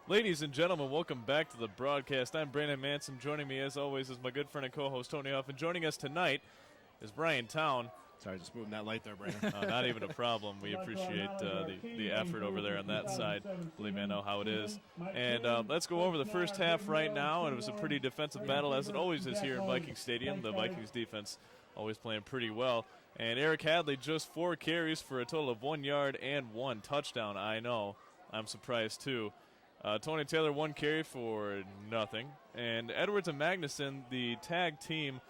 Ladies and gentlemen, welcome back to the broadcast. I'm Brandon Manson. Joining me, as always, is my good friend and co-host, Tony Huff. And joining us tonight is Brian Town. Sorry, just moving that light there, Brandon. Not even a problem. We appreciate the effort over there on that side. Believe me, I know how it is. And let's go over the first half right now. And it was a pretty defensive battle, as it always is here in Viking Stadium. The Vikings defense always playing pretty well. And Eric Hadley, just 4 carries for a total of 1 yard and 1 touchdown. I know. I'm surprised, too. Tony Taylor, 1 carry for nothing. And Edwards and Magnuson, the tag team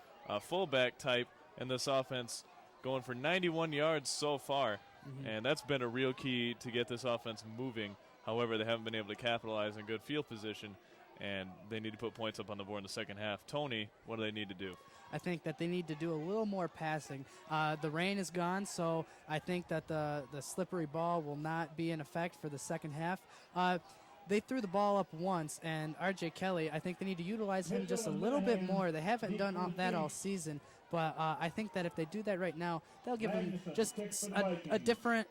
fullback type in this offense, going for 91 yards so far. And that's been a real key to get this offense moving. However, they haven't been able to capitalize in good field position, and they need to put points up on the board in the second half. Tony, what do they need to do? I think that they need to do a little more passing. The rain is gone, so I think that the slippery ball will not be in effect for the second half. They threw the ball up once, and R.J. Kelly, I think they need to utilize him just a little bit more. They haven't done that all season, but I think that if they do that right now, they'll give him just a different,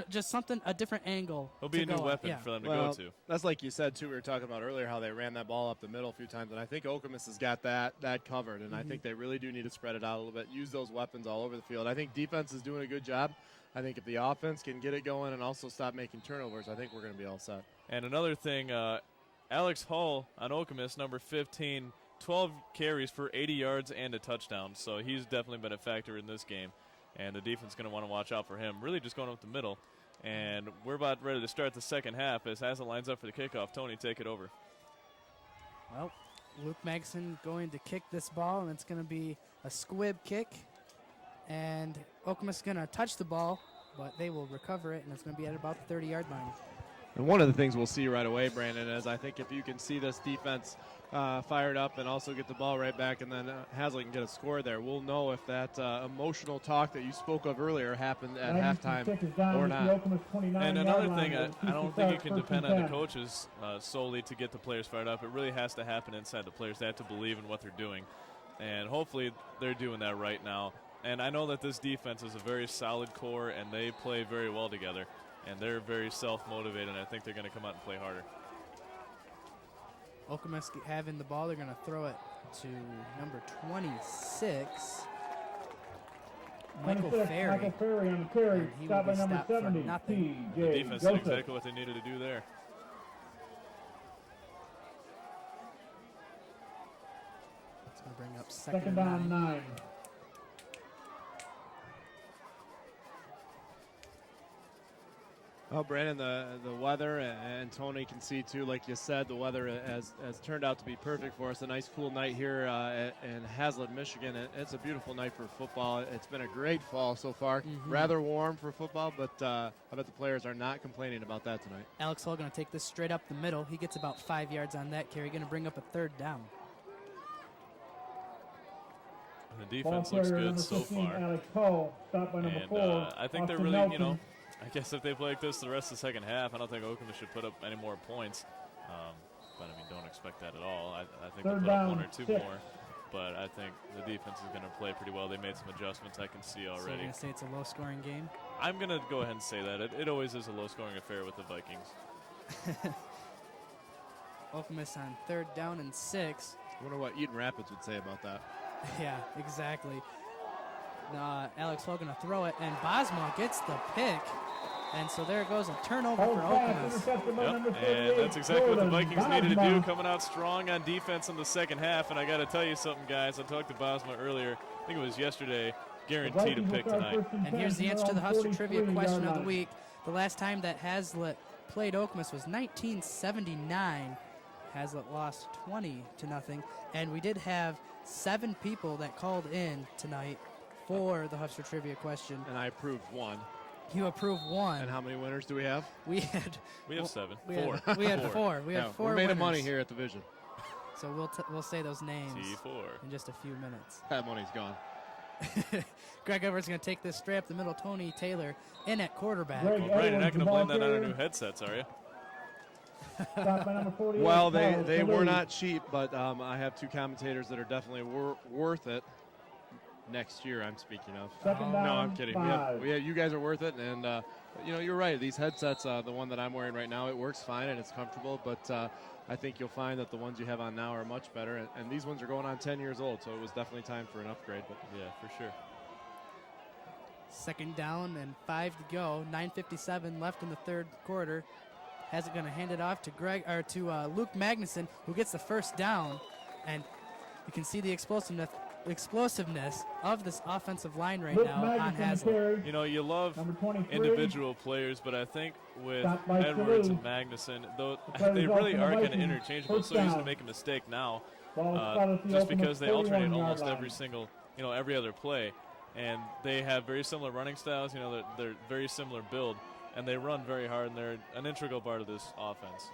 just something, a different angle. It'll be a new weapon for them to go to. That's like you said, too. We were talking about earlier how they ran that ball up the middle a few times, and I think Okemos has got that covered, and I think they really do need to spread it out a little bit, use those weapons all over the field. I think defense is doing a good job. I think if the offense can get it going and also stop making turnovers, I think we're going to be all set. And another thing, Alex Hull on Okemos, number 15, 12 carries for 80 yards and a touchdown. So he's definitely been a factor in this game. And the defense is going to want to watch out for him, really just going up the middle. And we're about ready to start the second half as Haslett lines up for the kickoff. Tony, take it over. Well, Luke Magnuson going to kick this ball, and it's going to be a squib kick. And Okemos is going to touch the ball, but they will recover it, and it's going to be at about the 30-yard line. And one of the things we'll see right away, Brandon, is I think if you can see this defense fired up and also get the ball right back and then Haslett can get a score there, we'll know if that emotional talk that you spoke of earlier happened at halftime or not. And another thing, I don't think you can depend on the coaches solely to get the players fired up. It really has to happen inside the players. They have to believe in what they're doing. And hopefully they're doing that right now. And I know that this defense is a very solid core, and they play very well together. And they're very self-motivated, and I think they're going to come out and play harder. Okemos having the ball. They're going to throw it to number 26, Michael Ferry. Michael Ferry on the carry. Stop by number 70, The defense did exactly what they needed to do there. It's going to bring up second down 9. Oh, Brandon, the weather, and Tony can see, too, like you said, the weather has turned out to be perfect for us. A nice, cool night here in Haslett, Michigan. It's a beautiful night for football. It's been a great fall so far. Rather warm for football, but I bet the players are not complaining about that tonight. Alex Hull going to take this straight up the middle. He gets about 5 yards on that carry. Going to bring up a 3rd down. The defense looks good so far. Alex Hull, stop by number 4. I think they're really, I guess if they play like this the rest of the second half, I don't think Okemos should put up any more points. But, I mean, don't expect that at all. I think they'll put up 1 or 2 more. But I think the defense is going to play pretty well. They made some adjustments I can see already. So you're going to say it's a low-scoring game? I'm going to go ahead and say that. It always is a low-scoring affair with the Vikings. Okemos on 3rd down and 6. I wonder what Eden Rapids would say about that. Yeah, exactly. Alex Hull going to throw it, and Bosma gets the pick. And so there goes a turnover for Okemos. Yep, and that's exactly what the Vikings needed to do, coming out strong on defense in the second half. And I got to tell you something, guys. I talked to Bosma earlier. I think it was yesterday. Guaranteed a pick tonight. And here's the answer to the Husker Trivia question of the week. The last time that Haslett played Okemos was 1979. Haslett lost 20-0. And we did have 7 people that called in tonight for the Husker Trivia question. And I approved 1. You approved 1. And how many winners do we have? We have 7. We had 4. We had 4 we made winners. money here at the Vision. So we'll say those names T4 in just a few minutes. That money's gone. Greg Edwards going to take this straight up the middle. Tony Taylor in at quarterback. Well, Brian, you're not going to blame that on our new headsets, are you? Well, they were not cheap, but I have 2 commentators that are definitely worth it. next year I'm speaking of. Second No, down, I'm kidding. 5. You guys are worth it, and you're right. These headsets, the one that I'm wearing right now, it works fine and it's comfortable, but I think you'll find that the ones you have on now are much better, and these ones are going on 10 years old, so it was definitely time for an upgrade. But Yeah, for sure. Second down and 5 to go. 9:57 left in the third quarter. Haslett going to hand it off to Luke Magnuson, who gets the first down, and you can see the explosiveness of this offensive line right Luke now on Magnuson Haslett. carry. You know, you love Number 23. individual players, but I think with Stop by Edwards Salou. and Magnuson, though The players they off really to the are kind of Vikings. interchangeable. First So easy to down. make a mistake now, Ball is spotted at the just Okemos because they alternate 41-yard almost line. every single, every other play, and they have very similar running styles. You know, they're very similar build, and they run very hard, and they're an integral part of this offense.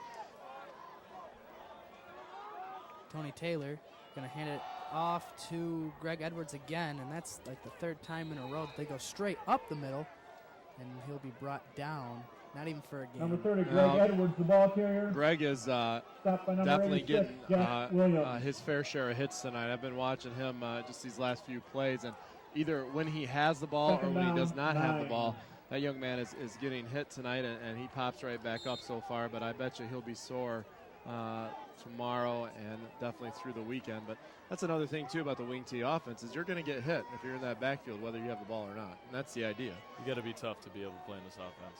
Tony Taylor going to hand it off to Greg Edwards again, and that's like the third time in a row that they go straight up the middle, and he'll be brought down. Not even for a game. Number 30, Greg No. Edwards, the ball carrier. Greg is Stopped by number definitely 86, getting Jack Williams. his fair share of hits tonight. I've been watching him just these last few plays, and either when he has the ball or Second when he down, does not have the 9. ball, that young man is getting hit tonight, and he pops right back up so far. But I bet you he'll be sore tomorrow and definitely through the weekend. But that's another thing, too, about the wing T offense is you're going to get hit if you're in that backfield, whether you have the ball or not. And that's the idea. You got to be tough to be able to play in this offense.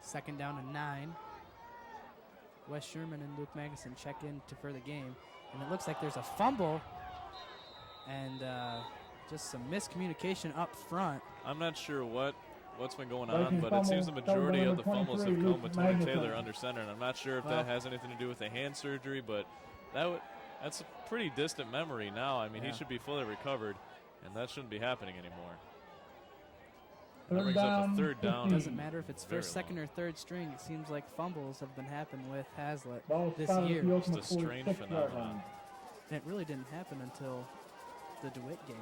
Second down and 9. Wes Sherman and Luke Magnuson check in for the game, and it looks like there's a fumble and just some miscommunication up front. I'm not sure what's been going on, Vikings but it seems the fumble, majority of number the fumbles have 23, come Luke with Tony Magnuson. Taylor under center, and I'm not sure if Well- that has anything to do with the hand surgery, but that's a pretty distant memory now. I mean, Yeah. he should be fully recovered, and that shouldn't be happening anymore. That Third brings up down, a third down. 15. Doesn't matter if it's Very first, second, long. or third string. It seems like fumbles have been happening with Haslett Ball this spotted year. at the Just a Okemos strange 46-yard phenomenon. line. And it really didn't happen until the DeWitt game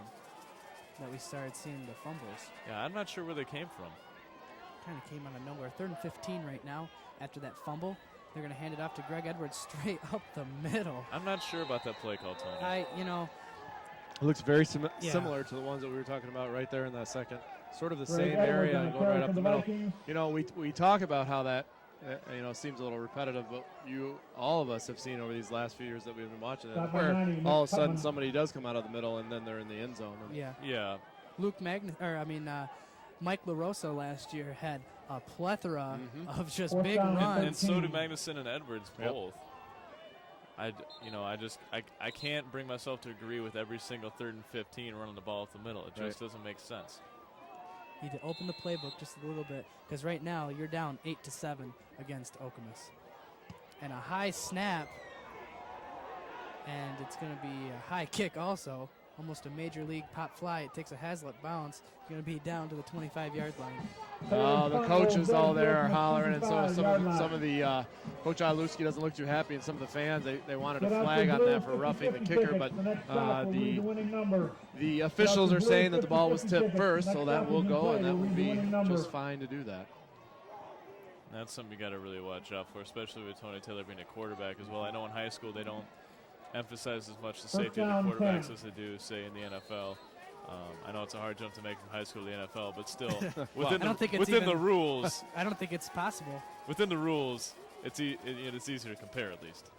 that we started seeing the fumbles. Yeah, I'm not sure where they came from. Kind of came out of nowhere. 3rd and 15 right now after that fumble. They're going to hand it off to Greg Edwards straight up the middle. I'm not sure about that play call, Tony. It looks very Yeah. similar to the ones that we were talking about right there in that second. Sort of the Greg same Edwards area on and the going carry right up for the the middle. Vikings. You know, we talk about how that seems a little repetitive, but all of us have seen over these last few years that we've been watching it, Stop by where 90, all Nick of a sudden Putman. somebody does come out of the middle and then they're in the end zone. And Yeah. Yeah, Mike LaRosa last year had a plethora Mhm. of just Fourth big down and runs. and so do 13. Magnuson and Edwards Yep. both. I can't bring myself to agree with every single 3rd and 15 running the ball up the middle. It just doesn't make sense. Need to open the playbook just a little bit because right now you're down 8-7 against Okemos. And a high snap, and it's going to be a high kick also. Almost a major league pop fly. It takes a Haslett bounce. It's going to be down to the 25-yard line. the coaches all there are hollering, and so 65-yard line. some of the Coach Iluski doesn't look too happy, and some of the fans they wanted a Get out flag the on blue that for roughing the 50 kicker, tickets. but The next stop will read the winning number. the officials are blue saying that the ball was 50 tipped tickets. first, Next so that stop will is in go, play. and that We'll will read the be winning number. just fine to do that. That's something you got to really watch out for, especially with Tony Taylor being a quarterback as well. I know in high school they don't emphasize as much the safety of down, the quarterbacks 10. as they do, say, in the NFL. I know it's a hard jump to make from high school to the NFL, but still, I don't think it's within the even- rules, I don't think it's possible. within the rules, it's easier to compare at least.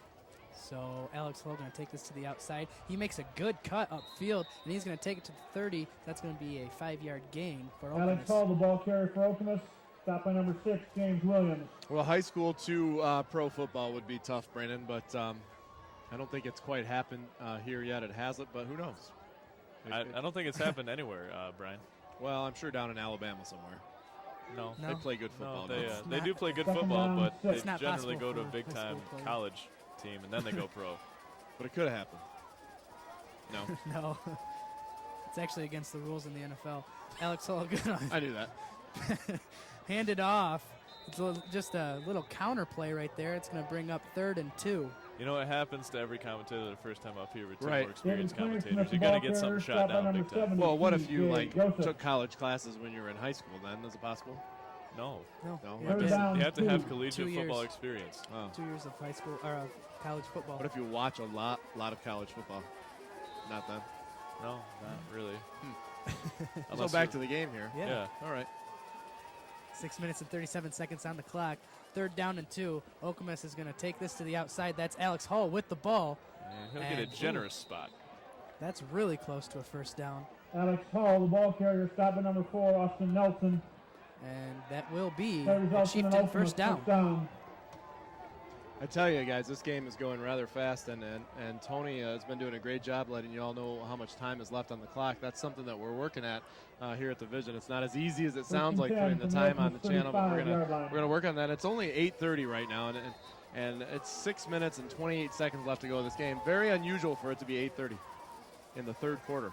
So Alex Hull going to take this to the outside. He makes a good cut upfield, and he's going to take it to the 30. That's going to be a 5-yard gain for Alex Okemos. Hall, the ball carrier for Okemos. Stop by number 6, James Williams. Well, high school to pro football would be tough, Brandon, but I don't think it's quite happened here yet at Haslett, but who knows? I don't think it's happened anywhere, Brian. Well, I'm sure down in Alabama somewhere. No. They play good football. No, don't they not- do play good Second football, down, but six. they It's not generally possible go to a for big high time school players. college team and then they go pro. But it could have happened. No, No. It's actually against the rules in the NFL. Alex Hull going I knew that. to hand it off. It's just a little counter play right there. It's going to bring up 3rd and 2. You know, it happens to every commentator the first time up here with two Right. more experienced David Cleary, commentators. Smith, You the got to ball get something carrier. shot Stop by down number big time. 7, Well, what if you TJ Joseph. took college classes when you were in high school? Then is it possible? No. No. No. You Third have to- down, You have to have 2. collegiate 2 football years. experience. Oh. 2 years of high school or of college football. What if you watch a lot of college football? Not then. No, not really. Let's go Unless back you- to the game here. Yeah. All right. 6 minutes and 37 seconds on the clock. 3rd down and 2. Okemos is going to take this to the outside. That's Alex Hull with the ball. And he'll get a And- generous spot. That's really close to a first down. Alex Hall, the ball carrier, stop at number 4, Austin Nelson. And that will be That a results in an Chieftain ultimate first down. down. I tell you guys, this game is going rather fast, and Tony has been doing a great job letting you all know how much time is left on the clock. That's something that we're working at here at the Vision. It's not as easy as it sounds like putting the time on the channel, but we're gonna work on that. It's only 8:30 right now, and it's 6 minutes and 28 seconds left to go in this game. Very unusual for it to be 8:30 in the 3rd quarter.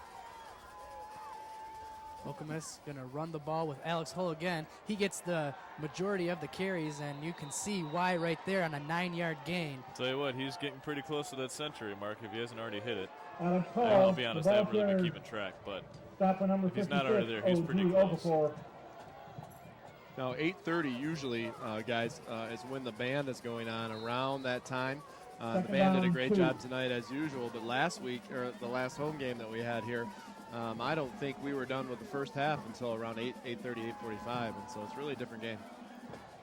Okemos going to run the ball with Alex Hull again. He gets the majority of the carries, and you can see why right there on a 9-yard gain. Tell you what, he's getting pretty close to that century mark if he hasn't already hit it. Alex Hall, I'll be honest, the I ball haven't really been carrier, keeping track, but stop at number if he's 56, not already there, he's pretty OG close. Okafor. Now, 8:30 usually, guys, is when the band is going on around that time. The Second band did a down, great 2. job tonight as usual, but last week, or the last home game that we had here, I don't think we were done with the first half until around 8:30, 8:45, and so it's really a different game.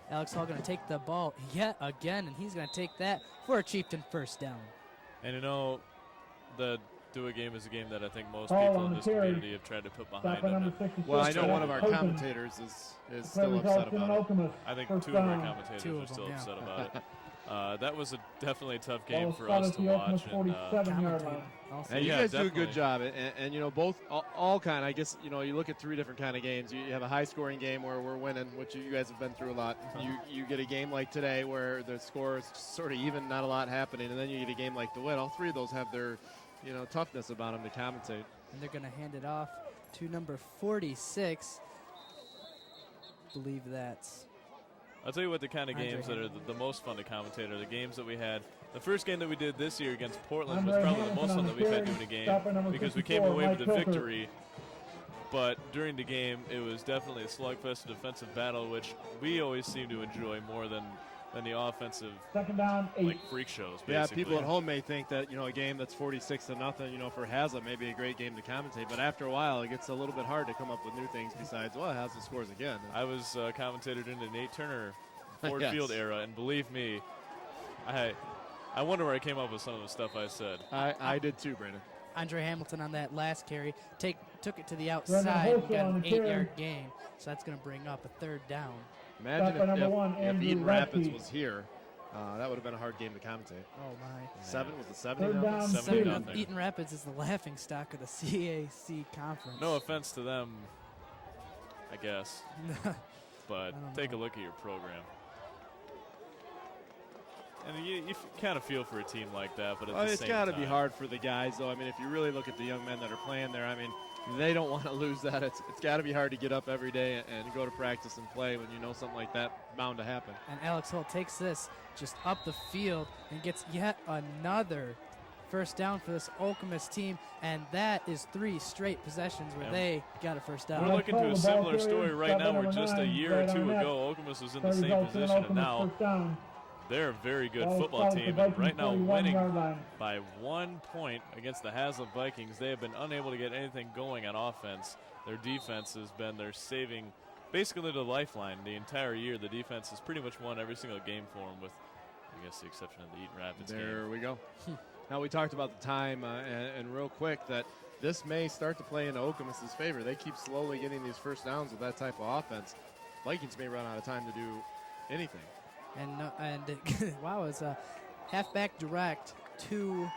Alex Hall going to take the ball yet again, and he's going to take that for a Chieftain first down. And you know, the do-it game is a game that I think most Hall people on in the this carry. community have tried to put behind Stop at number them. 66. Well, I know one of our Open. commentators is Play still upset results in an about it. Okemos I think first 2 of our down. commentators Two are of still them, yeah. upset about it. That was definitely a tough game Ball for spotted us at to the watch. Okemos And, 47-yard line. Also, And you Yeah, guys do a definitely. good job, and you know, both all kind. I guess, you know, you look at 3 different kind of games. You have a high-scoring game where we're winning, which you guys have been through a lot. You get a game like today where the score is sort of even, not a lot happening, and then you get a game like the win. All 3 of those have their, you know, toughness about them to commentate. and they're going to hand it off to number 46. Believe that's I'll tell you what, the kind of Andre games that are Hamilton. the most fun to commentate are the games that we had. The first game that we did this year against Portland was Andre probably the Hamilton most on fun the that we've had carry. doing a Stop at game number because we came 54, away with Mike a Hilker. victory. But during the game, it was definitely a slugfest, a defensive battle, which we always seem to enjoy more than the offensive, Second down, 8. like, freak shows, basically. Yeah, people at home may think that, you know, a game that's 46-0, you know, for Haslett may be a great game to commentate, but after a while, it gets a little bit hard to come up with new things besides, well, Haslett scores again. I was commentated in the Nate Turner Ford Yes. Field era, and believe me, I wonder where I came up with some of the stuff I said. I did too, Brandon. Andre Hamilton on that last carry. Took it to the Brendan outside and Holsell got on an the carry. 8-yard gain. So that's going to bring up a 3rd down. Imagine Stop at number if 1, Andrew Eden Rapids Radke. was here, that would have been a hard game to commentate. Oh, my. 7 was the 70 Third number? down, 70 2. nothing. Eaton Rapids is the laughing stock of the CAC conference. No offense to them, I guess, but don't take a know. look at your program. And you kind of feel for a team like that, but at the It's same got to time, be hard for the guys, though. I mean, if you really look at the young men that are playing there, I mean, they don't want to lose that. It's got to be hard to get up every day and go to practice and play when you know something like that bound to happen. And Alex Hull takes this just up the field and gets yet another first down for this Okemos team, and that is 3 straight possessions where Yeah. they got a first down. We're looking to a Ball similar carrier, story right stop now at where number just a 9, year or right 2 on net. ago, Okemos was in the That same results in an position, and Okemos now first down. they're a very good Ball football spotted at team, the and right now Vikings winning 41-yard line. by 1 point against the Haslett Vikings. They have been unable to get anything going on offense. Their defense has been their saving, basically the lifeline the entire year. The defense has pretty much won every single game for them, with, I guess, the exception of the Eaton Rapids There game. we go. Now, we talked about the time, and real quick, that this may start to play into Okemos' favor. They keep slowly getting these first downs with that type of offense. Vikings may run out of time to do anything. And wow, it's a halfback direct to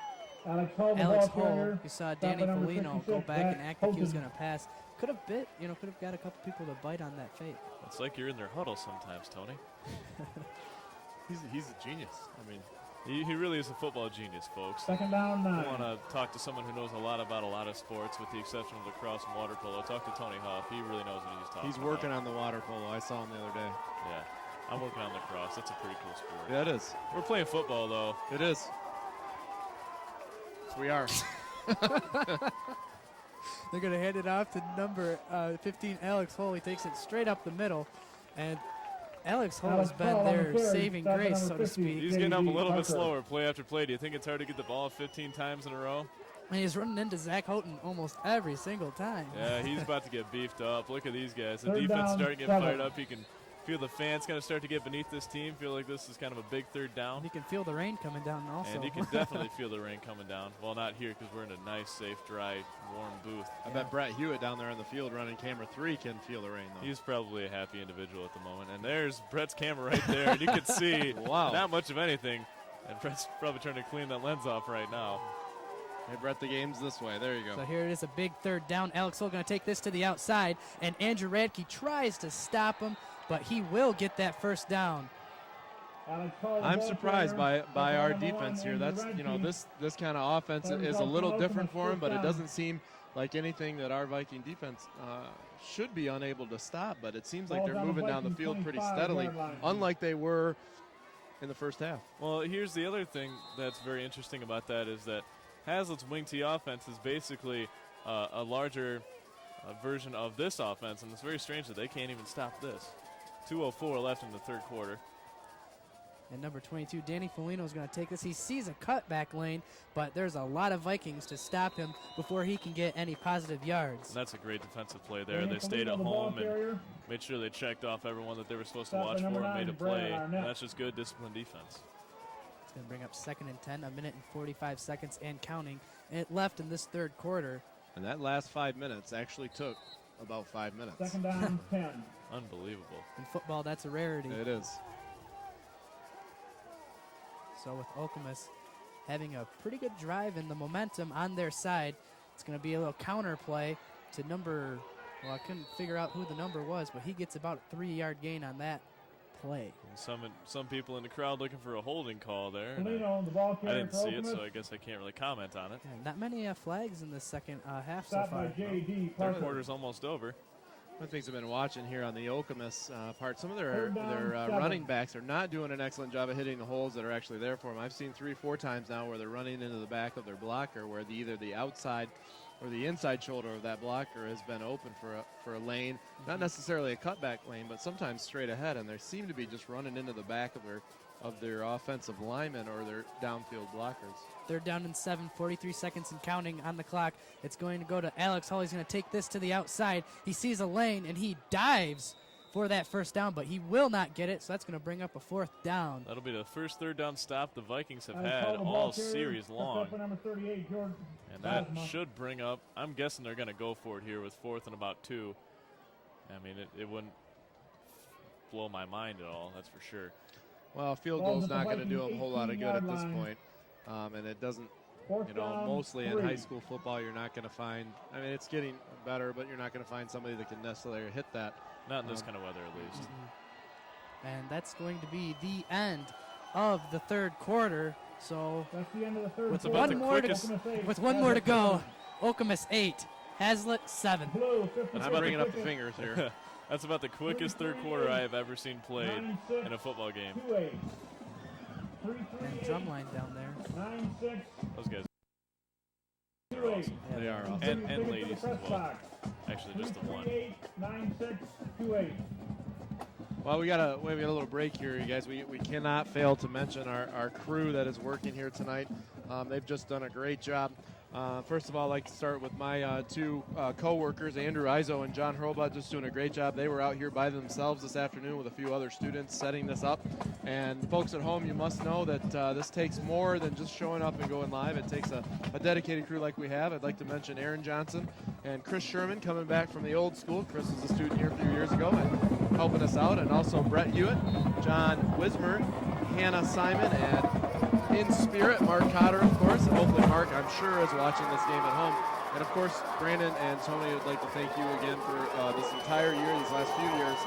Alex Hull, the Alex ball Hull. carrier. You saw Stop Danny at number Foligno go 56, back and Zach act like he was Holton. going to pass. Could have got a couple people to bite on that fake. It's like you're in their huddle sometimes, Tony. He's a genius. I mean, He really is a football genius, folks. Second down, I 9. want to talk to someone who knows a lot about a lot of sports, with the exception of lacrosse and water polo. Talk to Tony Huff. He really knows what he's talking he's about. working on the water polo. I saw him the other day. Yeah. I'm working on lacrosse. That's a pretty cool sport. Yeah, it is. We're playing football, though. It is. We are. They're going to hand it off to number 15, Alex Hull. He takes it straight up the middle. And Alex Hull has Alex been Hull on the their carry. saving Stop at grace, number so to 50. speak. He's getting up a JD little bit Tucker. slower play after play. Do you think it's hard to get the ball 15 times in a row? And he's running into Zach Houghton almost every single time. Yeah, he's about to get beefed up. Look at these guys. The Third defense down, starting to get 7. fired up. You can feel the fans kind of start to get beneath this team. Feel like this is kind of a big third down. You can feel the rain coming down also. And you can definitely feel the rain coming down. Well, not here because we're in a nice, safe, dry, warm booth. I bet Brett Hewitt down there on the field running camera 3 can feel the rain, though. He's probably a happy individual at the moment. And there's Brett's camera right there. And you can see Wow. not much of anything. And Brett's probably trying to clean that lens off right now. Hey, Brett, the game's this way. There you go. So here it is, a big third down. Alex Hull going to take this to the outside, and Andrew Radke tries to stop him, but he will get that first down. I'm surprised by our defense here. That's, this kind of offense is a little different for him, but it doesn't seem like anything that our Viking defense should be unable to stop. But it seems like they're moving down the field pretty steadily, unlike they were in the first half. Well, here's the other thing that's very interesting about that is that Haslett's wing T offense is basically a larger version of this offense, and it's very strange that they can't even stop this. 2:04 left in the third quarter. And number 22, Danny Foligno is going to take this. He sees a cutback lane, but there's a lot of Vikings to stop him before he can get any positive yards. And that's a great defensive play there. They stayed at home and made sure they checked off everyone that they were supposed to watch for and made a play. And that's just good, disciplined defense. Going to bring up 2nd and 10, 1 minute and 45 seconds and counting. It left in this third quarter. And that last 5 minutes actually took about 5 minutes. 2nd down, 10. Unbelievable. In football, that's a rarity. It is. So with Okemos having a pretty good drive and the momentum on their side, it's going to be a little counter play to number, well, I couldn't figure out who the number was, but he gets about a 3-yard gain on that play. And some people in the crowd looking for a holding call there. I didn't see it, so I guess I can't really comment on it. Yeah, not many flags in the second half so Stop far. by J.D. Third quarter's almost over. One of the things I've been watching here on the Okemos part, some of their running backs are not doing an excellent job of hitting the holes that are actually there for them. I've seen 3-4 times now where they're running into the back of their blocker, where either the outside or the inside shoulder of that blocker has been open for a lane, not necessarily a cutback lane, but sometimes straight ahead, and they seem to be just running into the back of their offensive linemen or their downfield blockers. Third down and 7, 43 seconds and counting on the clock. It's going to go to Alex Hull. He's going to take this to the outside. He sees a lane, and he dives for that first down, but he will not get it, so that's going to bring up a 4th down. That'll be the first third down stop the Vikings have had all series long. And that should bring up, I'm guessing they're going to go for it here with 4th and about 2. I mean, it wouldn't blow my mind at all, that's for sure. Well, a field goal's not going to do them a whole lot of good at this point. And it doesn't, mostly in high school football, you're not going to find, I mean, it's getting better, but you're not going to find somebody that can necessarily hit that. Not in this kind of weather, at least. And that's going to be the end of the third quarter. So that's the end of the third with quarter. One more to go, Okemos 8, Haslett 7. I'm bringing up the fingers here. That's about the quickest third quarter I have ever seen played in a football game. And drumline down there. Those guys are awesome. Yeah, they are awesome. And ladies as well. Actually, just the one. 9-6-2-8. Well, we got a little break here, you guys. We cannot fail to mention our crew that is working here tonight. They've just done a great job. First of all, I'd like to start with my 2 co-workers, Andrew Izo and John Hurlbut, just doing a great job. They were out here by themselves this afternoon with a few other students setting this up. And folks at home, you must know that this takes more than just showing up and going live. It takes a dedicated crew like we have. I'd like to mention Aaron Johnson and Chris Sherman coming back from the old school. Chris was a student here a few years ago and helping us out. And also Brett Hewitt, John Wismer, Hannah Simon, and in spirit, Mark Cotter, of course, and hopefully Mark, I'm sure, is watching this game at home. And, of course, Brandon and Tony, I'd like to thank you again for this entire year, these last few years.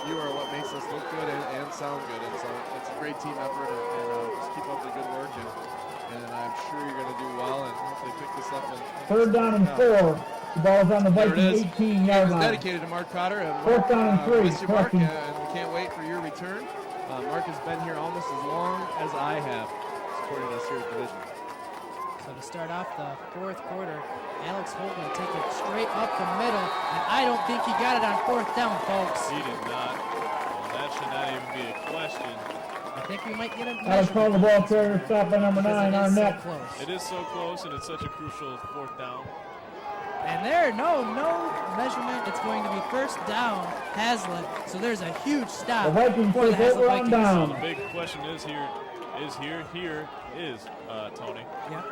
You are what makes us look good and sound good. And so it's a great team effort, and just keep up the good work. And I'm sure you're going to do well and hopefully pick this up. Third down and 4. The ball's on the Vikings 18-yard line. Dedicated to Mark Cotter. And 4th down and 3. Miss you, Mark, and we can't wait for your return. Mark has been here almost as long as I have, supporting us here at Division. So to start off the fourth quarter, Alex Holt going to take it straight up the middle, and I don't think he got it on 4th down, folks. He did not. Well, that should not even be a question. I think we might get a Alex Hall, the ball carrier, stopped by number because 9, it is so Arnett. close. It is so close, and it's such a crucial fourth down. And there, no measurement. It's going to be first down, Haslett. So there's a huge stop The Vikings for the take Haslett over on Vikings. down. So the big question is Tony Yep.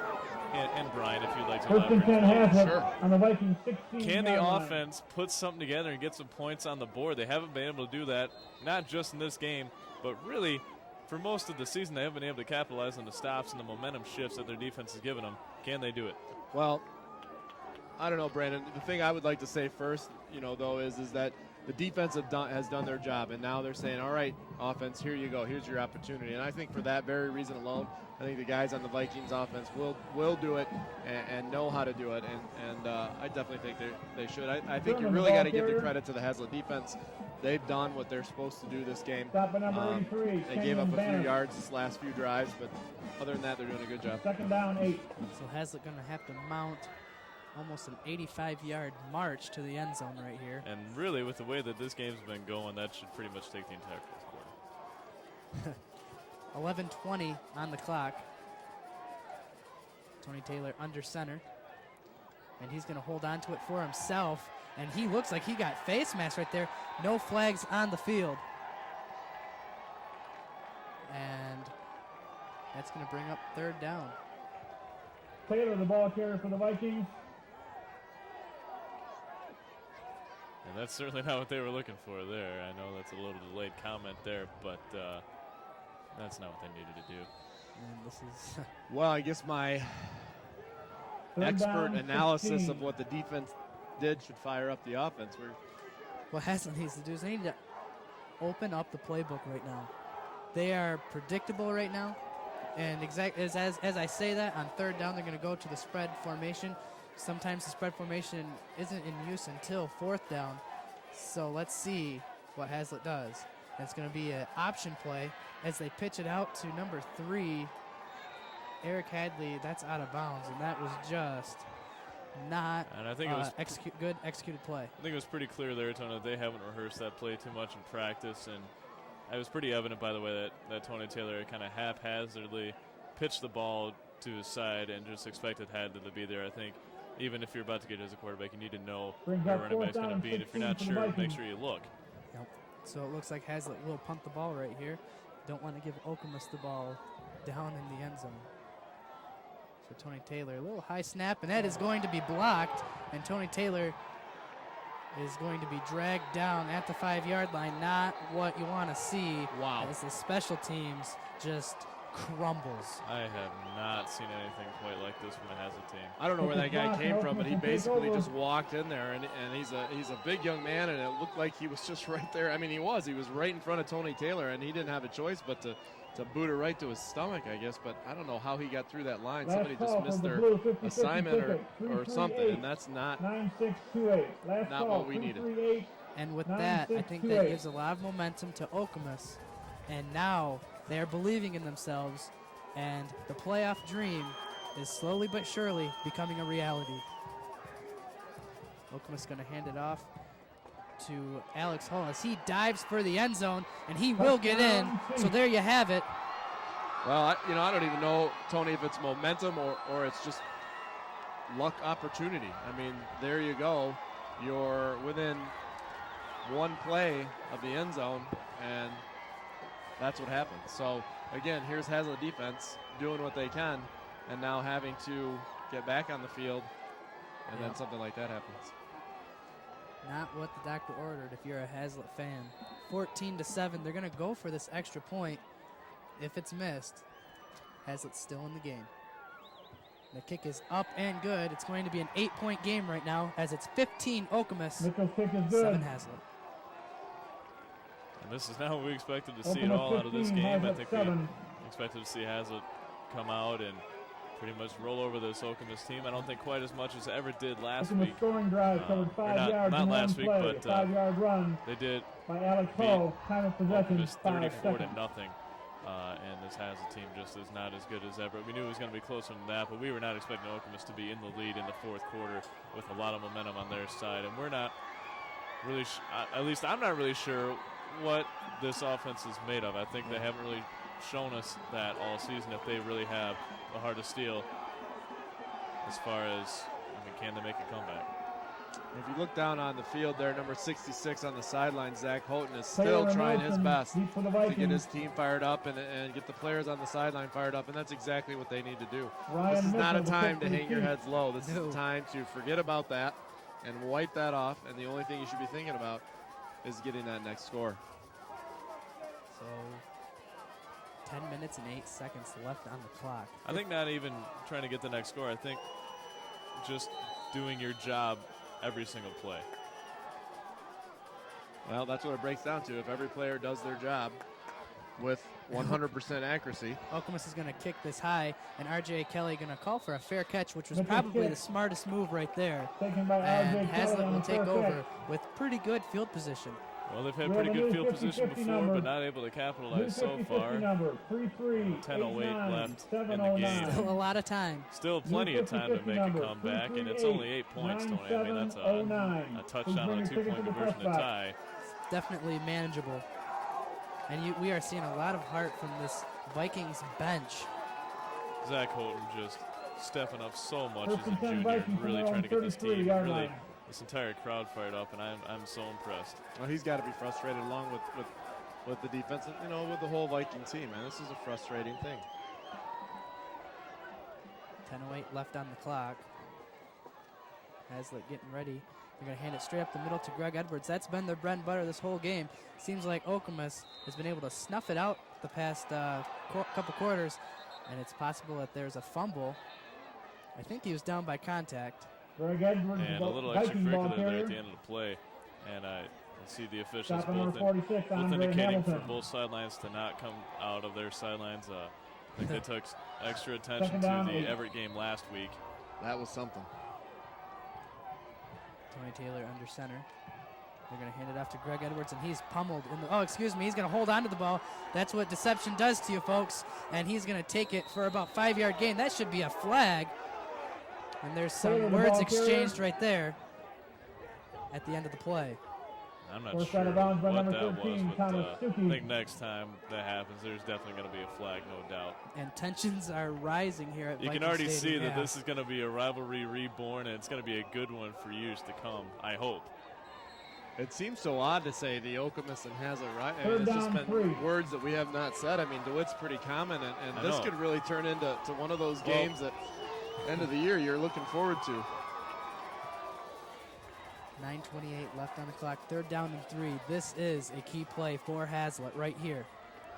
and Brian, if you'd like to First and 10 elaborate. Haslett Sure. on the Vikings 16. Can the offense put something together and get some points on the board? They haven't been able to do that, not just in this game, but really for most of the season. They haven't been able to capitalize on the stops and the momentum shifts that their defense has given them. Can they do it? Well, I don't know, Brandon. The thing I would like to say first, though, is that the defense has done their job, and now they're saying, all right, offense, here you go. Here's your opportunity. And I think for that very reason alone, I think the guys on the Vikings offense will do it and know how to do it, and I definitely think they should. I think you really got to give the credit to the Haslett defense. They've done what they're supposed to do this game. Stop by number 83. They gave up a few yards this last few drives, but other than that, they're doing a good job. Second down, 8. So Haslett going to have to mount almost an 85-yard march to the end zone right here. And really, with the way that this game's been going, that should pretty much take the entire fourth quarter. 11:20 on the clock. Tony Taylor under center. And he's going to hold on to it for himself. And he looks like he got face mask right there. No flags on the field. And that's going to bring up third down. Taylor, the ball carrier for the Vikings. And that's certainly not what they were looking for there. I know that's a little delayed comment there, but that's not what they needed to do. And this is Well, I guess my Third expert down, analysis 16. of what the defense did should fire up the offense. what Haslett needs to do is they need to open up the playbook right now. They are predictable right now. And as I say that, on third down, they're going to go to the spread formation. Sometimes the spread formation isn't in use until fourth down. So let's see what Haslett does. It's going to be an option play as they pitch it out to number 3, Eric Hadley. That's out of bounds, and that was just not And I think it was good executed play. I think it was pretty clear there, Tony, that they haven't rehearsed that play too much in practice. And it was pretty evident, by the way, that Tony Taylor kind of haphazardly pitched the ball to his side and just expected Hadley to be there. I think even if you're about to get as a quarterback, you need to know where your running back's going to be. And if you're not sure, make sure you look. Yep. So it looks like Haslett will punt the ball right here. Don't want to give Okemos the ball down in the end zone. So Tony Taylor, a little high snap, and that is going to be blocked. And Tony Taylor is going to be dragged down at the 5-yard line. Not what you want to see. Wow. As the special teams just crumbles. I have not seen anything quite like this from the Haslett team. I don't know where that guy came from, but he basically just walked in there, and he's a big young man, and it looked like he was just right there. I mean, he was right in front of Tony Taylor, and he didn't have a choice but to boot it right to his stomach, I guess. But I don't know how he got through that line. Somebody just missed their assignment or something, and that's not 9628. Last not call, what we needed. 338. And with that, I think that gives a lot of momentum to Okemos. And now they are believing in themselves, and the playoff dream is slowly but surely becoming a reality. Okemos going to hand it off to Alex Hall as he dives for the end zone, and he will get in. So there you have it. Well, I don't even know, Tony, if it's momentum or it's just luck opportunity. I mean, there you go. You're within one play of the end zone, and that's what happens. So, again, here's Haslett defense doing what they can, and now having to get back on the field, and then something like that happens. Not what the doctor ordered if you're a Haslett fan. 14-7, they're going to go for this extra point. If it's missed, Haslett's still in the game. The kick is up and good. It's going to be an 8-point game right now as it's 15 Okemos, Mitchell's kick is 7 good. Haslett. And this is not what we expected to see at Okemos all out of this 15, game. I Haslett think 7. we expected to see Haslett come out and pretty much roll over this Okemos team. I don't think quite as much as it ever did last Okemos week. scoring drive covered 5 yards not in last one week, play. but 5-yard run they did by Alex beat Hall. Time of possession, Okemos 5 34-0. seconds. And this Haslett team just is not as good as ever. We knew it was going to be closer than that, but we were not expecting Okemos to be in the lead in the fourth quarter with a lot of momentum on their side. And we're not really, at least I'm not really sure what this offense is made of. I think they haven't really shown us that all season if they really have the heart of steel as far as, I mean, can they make a comeback? If you look down on the field there, number 66 on the sideline, Zach Houghton is still trying his best to get his team fired up and get the players on the sideline fired up, and that's exactly what they need to do. This is not a time to hang your heads low. This is a time to forget about that and wipe that off, and the only thing you should be thinking about is getting that next score. So 10 minutes and 8 seconds left on the clock. I think not even trying to get the next score. I think just doing your job every single play. Well, that's what it breaks down to. If every player does their job with 100% accuracy. Okemos is going to kick this high, and R.J. Kelly going to call for a fair catch, which was probably the smartest move right there. And Haslett will take over with pretty good field position. Well, they've had pretty good field position before, but not able to capitalize so far. 10:08 left in the game. Still a lot of time. Still plenty of time to make a comeback, and it's only 8 points, Tony. I mean, that's a touchdown on a 2-point conversion to tie. Definitely manageable. And we are seeing a lot of heart from this Vikings bench. Zach Houghton just stepping up so much as a junior, really trying to get this team, really this entire crowd fired up, and I'm so impressed. Well, he's got to be frustrated along with the defense, you know, with the whole Viking team, man. This is a frustrating thing. 10:08 left on the clock. Haslett getting ready. They're going to hand it straight up the middle to Greg Edwards. That's been their bread and butter this whole game. Seems like Okemos has been able to snuff it out the past couple quarters, and it's possible that there's a fumble. I think he was down by contact. Greg Edwards, and a little extracurricular there at the end of the play. And I see the officials both indicating for both sidelines to not come out of their sidelines. I think they took extra attention to the Everett game last week. That was something. Tony Taylor under center. They're going to hand it off to Greg Edwards, and he's pummeled. He's going to hold on to the ball. That's what deception does to you, folks. And he's going to take it for about 5-yard gain. That should be a flag. And there's some words exchanged right there at the end of the play. I'm not sure what that was, but I think next time that happens, there's definitely going to be a flag, no doubt. And tensions are rising here at You can already see that this is going to be a rivalry reborn, and it's going to be a good one for years to come, I hope. It seems so odd to say the Okemos and Haslett, right? I mean, it's just been words that we have not said. I mean, DeWitt's pretty common, and this could really turn into one of those games that end of the year you're looking forward to. 9:28 left on the clock. 3rd down and 3. This is a key play for Haslett right here.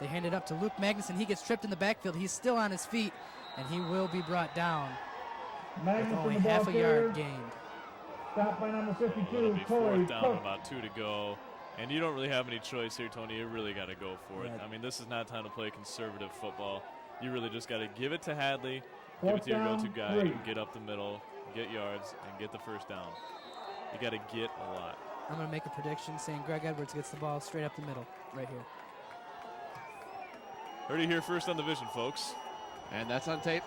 They hand it up to Luke Magnuson. He gets tripped in the backfield. He's still on his feet, and he will be brought down with only half a yard gained. Stop by number 52. It'll be 4th down, about 2 to go. And you don't really have any choice here, Tony. You really got to go for it. I mean, this is not time to play conservative football. You really just got to give it to Hadley, give it to your go-to guy, and get up the middle, get yards, and get the 1st down. You got to get a lot. I'm going to make a prediction saying Greg Edwards gets the ball straight up the middle right here. Heard it here first on the Vision, folks. And that's on tape.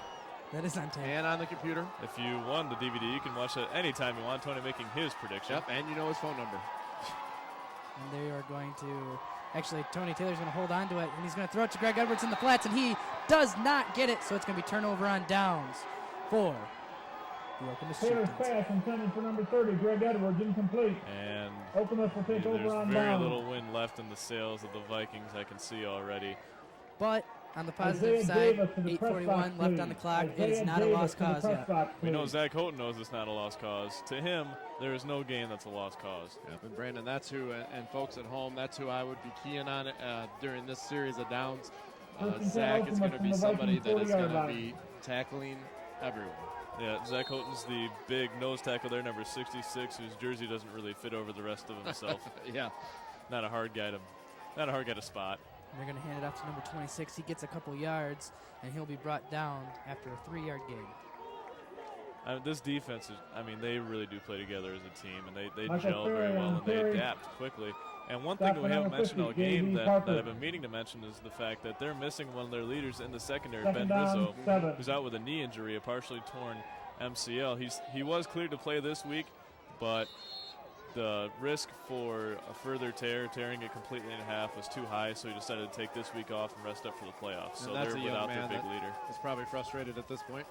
That is on tape. And on the computer. If you won the DVD, you can watch it anytime you want. Tony making his prediction. Yep, and you know his phone number. And they are going to, actually, Tony Taylor's going to hold on to it, and he's going to throw it to Greg Edwards in the flats, and he does not get it, so it's going to be turnover on downs for the Okemos Taylor's pass intended for number 30, Greg Edwards, incomplete. And Okemos will take over on there's very downs. little wind left in the sails of the Vikings, I can see already. But on the positive side, 8:41 left on the clock. It is not a lost cause yet. We know Zach Houghton knows it's not a lost cause. To him, there is no game that's a lost cause. Yep, and Brandon, that's who, and folks at home, that's who I would be keying on during this series of downs. Zach is going to be somebody that is going to be tackling everyone. Yeah, Zach Houghton's the big nose tackle there, number 66, whose jersey doesn't really fit over the rest of himself. Yeah, not a hard guy to spot. And they're going to hand it off to number 26. He gets a couple yards, and he'll be brought down after a 3-yard gain. This defense is, they really do play together as a team, and they gel very well, and they adapt quickly. And one thing we haven't mentioned all game that I've been meaning to mention is the fact that they're missing one of their leaders in the secondary, Ben Bizzo, who's out with a knee injury, a partially torn MCL. He was cleared to play this week, but the risk for a further tearing it completely in half was too high, so he decided to take this week off and rest up for the playoffs. So they're without their big leader. He's probably frustrated at this point.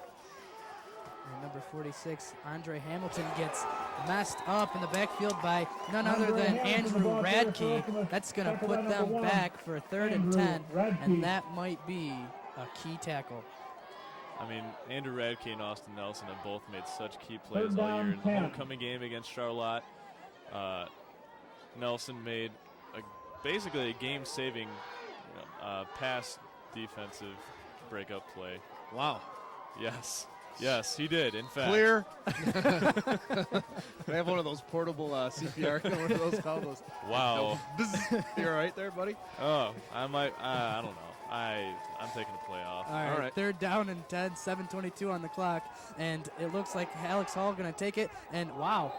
And number 46, Andre Hamilton, gets messed up in the backfield by none other than Andrew Radke. That's going to put them back for a 3rd and 10, and that might be a key tackle. I mean, Andrew Radke and Austin Nelson have both made such key plays all year. In the homecoming game against Charlotte, Nelson made basically a game-saving pass defensive breakup play. Wow. Yes, he did, in fact. Clear. They have one of those portable CPR, one of those called those. Wow. You all right there, buddy? Oh, I don't know. I'm taking a play off. All right. 3rd down and 10, 7:22 on the clock, and it looks like Alex Hall going to take it, and wow,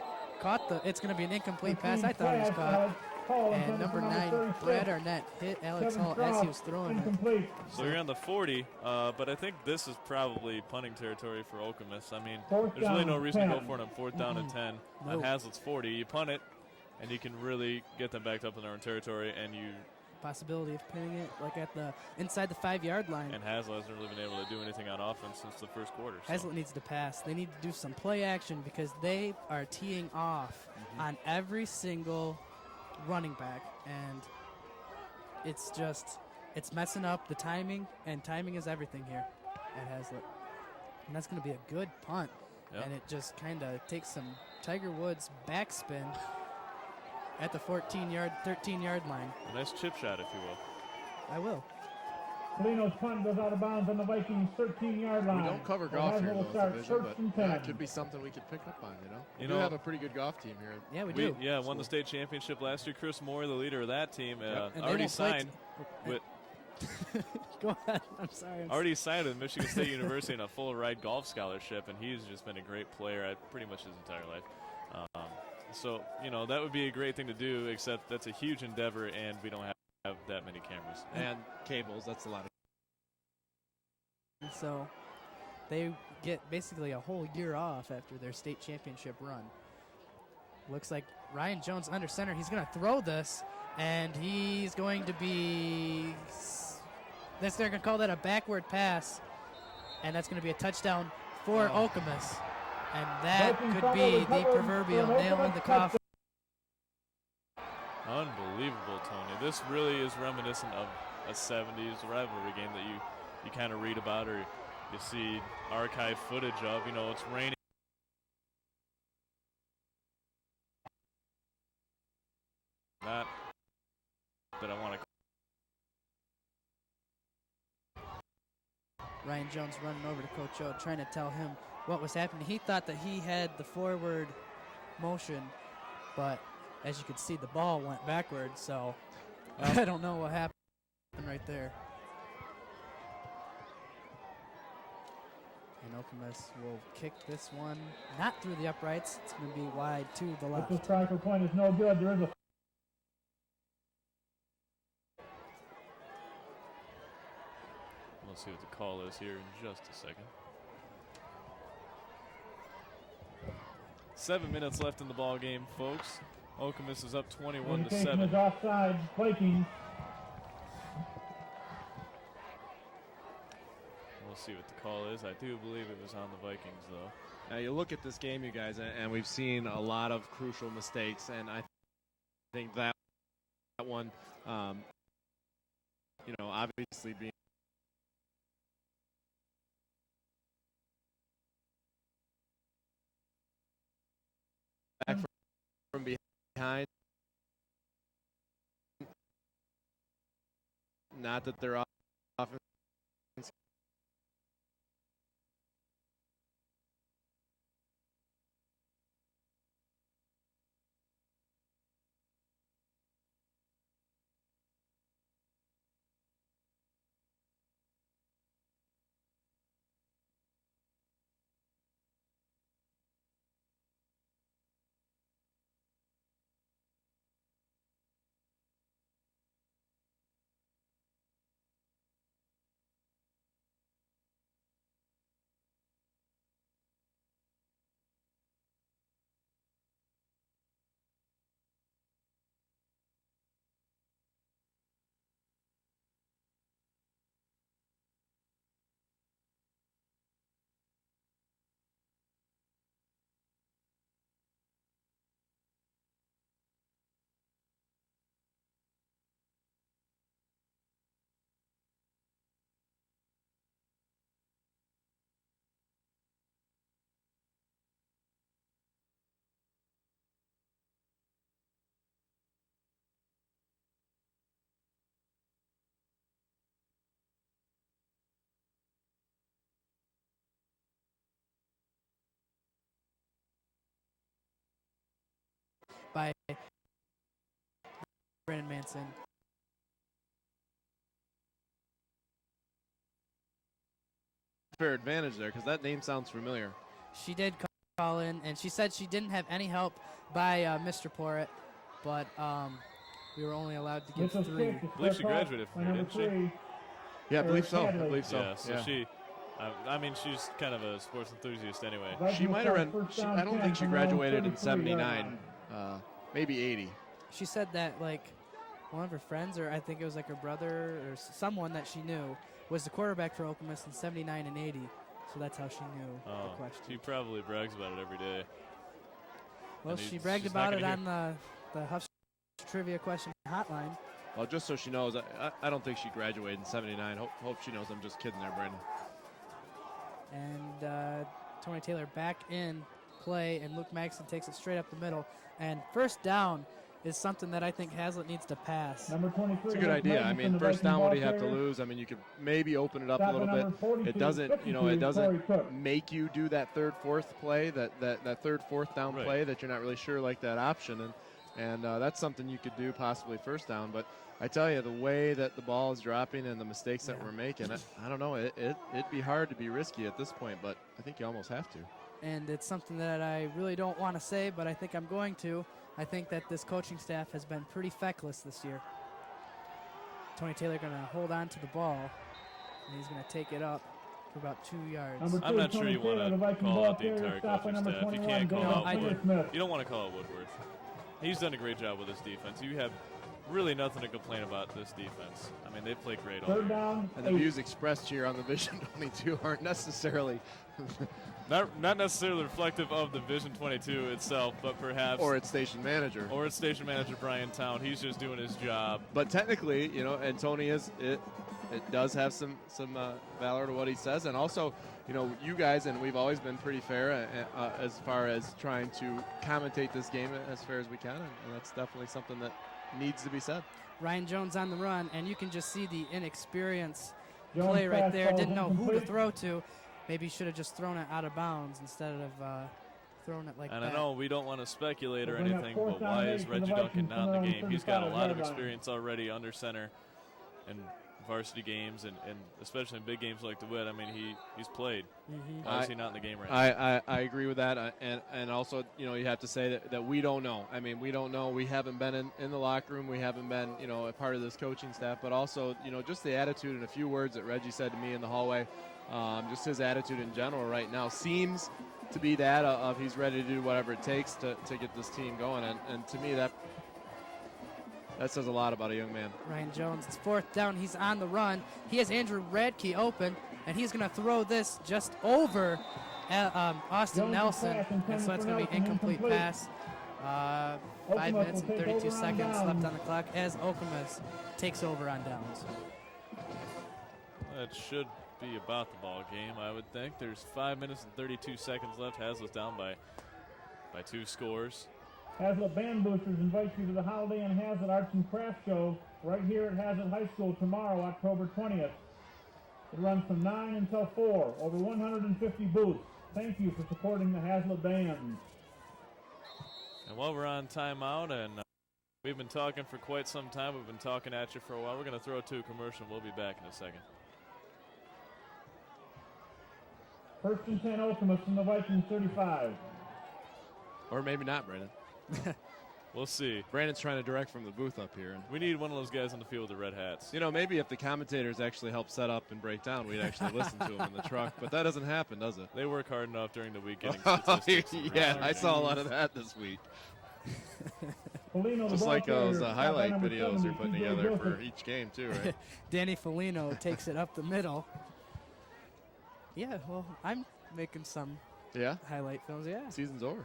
it's going to be an incomplete pass. I thought it was caught. And number 9, Brad Arnett, hit Alex Hall as he was throwing it. So you're on the 40, but I think this is probably punting territory for Okemos. I mean, there's really no reason to go for it on 4th down and 10. On Haslett's 40, you punt it, and you can really get them backed up in their own territory, and you possibility of pinning it like at the inside the 5-yard line. And Haslett hasn't really been able to do anything on offense since the first quarter. So. Haslett needs to pass. They need to do some play action because they are teeing off on every single running back, and it's messing up the timing, and timing is everything here at Haslett. And that's going to be a good punt. And it just kind of takes some Tiger Woods backspin at the 13-yard line. A nice chip shot, if you will. I will. Polino's punt goes out of bounds on the Vikings' 13-yard line. We don't cover golf here in this division, but it could be something we could pick up on, We do have a pretty good golf team here. Yeah, we do. Yeah, won the state championship last year. Chris Moore, the leader of that team, already signed with... Go ahead. I'm sorry. Already signed with Michigan State University on a full-ride golf scholarship, and he's just been a great player at pretty much his entire life. So, that would be a great thing to do, except that's a huge endeavor, and we don't have that many cameras. And cables, that's a lot of. So they get basically a whole year off after their state championship run. Looks like Ryan Jones under center. He's going to throw this, and he's going to be – they're going to call that a backward pass, and that's going to be a touchdown for Okemos. And that could be the proverbial nail in the coffin. Unbelievable, Tony. This really is reminiscent of a 70s rivalry game that you kind of read about or you see archive footage of. It's raining. Not that I want to. Ryan Jones running over to Coach O, trying to tell him what was happening. He thought that he had the forward motion, but as you could see, the ball went backwards, so I don't know what happened right there. And Okemos will kick this one, not through the uprights. It's going to be wide to the left. This striker point is no good. There is a We'll see what the call is here in just a second. 7 minutes left in the ball game, folks. Okemos is up 21-7. Is offside, Vikings. We'll see what the call is. I do believe it was on the Vikings, though. Now you look at this game, you guys, and we've seen a lot of crucial mistakes, and I think that one, obviously being back from behind. Not that they're offense Johnson. Fair advantage there because that name sounds familiar. She did call in, and she said she didn't have any help by Mr. Porritt, but we were only allowed to give 3. I believe she graduated from here, didn't she? Yeah, I believe so. I believe so. Yeah, so she, I mean, she's kind of a sports enthusiast anyway. She might have run. I don't think she graduated in '79, maybe '80. She said that like one of her friends, or I think it was like her brother or someone that she knew, was the quarterback for Okemos in '79 and '80. So that's how she knew the question. She probably brags about it every day. Well, she bragged about it on the Huff Trivia Question Hotline. Well, just so she knows, I don't think she graduated in '79. Hope she knows I'm just kidding there, Brandon. And Tony Taylor back in play, and Luke Maxson takes it straight up the middle. And first down is something that I think Haslett needs to pass. Number 23. It's a good idea. I mean, first down, what do you have to lose? I mean, you could maybe open it up a little bit. It doesn't, it doesn't make you do that third, fourth play, that third, fourth down play that you're not really sure like that option. And that's something you could do possibly first down. But I tell you, the way that the ball is dropping and the mistakes that we're making, I don't know. It'd be hard to be risky at this point, but I think you almost have to. And it's something that I really don't want to say, but I think I'm going to. I think that this coaching staff has been pretty feckless this year. Tony Taylor going to hold on to the ball, and he's going to take it up for about 2 yards. I'm not sure you want to call out the entire coaching staff. You can't call out Woodworth. You don't want to call out Woodworth. He's done a great job with this defense. You have really nothing to complain about this defense. I mean, they play great all year. And the views expressed here on the Vision 22 aren't necessarily not necessarily reflective of the Vision 22 itself, but perhaps or its station manager Brian Town. He's just doing his job. But technically, and Tony it does have some valor to what he says, and also, you guys, and we've always been pretty fair as far as trying to commentate this game as fair as we can, and that's definitely something that needs to be said. Ryan Jones on the run, and you can just see the inexperience play right there. Didn't know who to throw to. Maybe he should have just thrown it out of bounds instead of throwing it like that. And I know we don't want to speculate or anything, but why is Reggie Duncan not in the game? He's got a lot of experience already under center in varsity games and especially in big games like DeWitt. I mean, he's played. Why is he not in the game right now? I agree with that. And also, you have to say that we don't know. I mean, we don't know. We haven't been in the locker room. We haven't been, a part of this coaching staff. But also, just the attitude and a few words that Reggie said to me in the hallway, just his attitude in general right now seems to be that of he's ready to do whatever it takes to get this team going. And to me, that says a lot about a young man. Ryan Jones, it's fourth down. He's on the run. He has Andrew Radke open, and he's going to throw this just over Austin Nelson. And so that's going to be incomplete pass. 5 minutes and 32 seconds left on the clock as Okemos takes over on downs. That should be about the ball game, I would think. There's 5 minutes and 32 seconds left. Haslett's down by 2 scores. Haslett Band Boosters invite you to the Holiday and Haslett Arts and Crafts Show right here at Haslett High School tomorrow, October 20th. It runs from 9 until 4, over 150 booths. Thank you for supporting the Haslett Band. And while we're on timeout, and we've been talking for quite some time, we've been talking at you for a while, we're going to throw to a commercial. We'll be back in a second. First and 10 Okemos from the Vikings 35. Or maybe not, Brandon. We'll see. Brandon's trying to direct from the booth up here. We need one of those guys on the field with the red hats. Maybe if the commentators actually help set up and break down, we'd actually listen to them in the truck. But that doesn't happen, does it? They work hard enough during the week getting statistics. Yeah, I saw a lot of that this week. Just like those highlight videos they're putting together for each game, too, right? Danny Foligno takes it up the middle. Yeah, well, I'm making some highlight films, yeah. Season's over.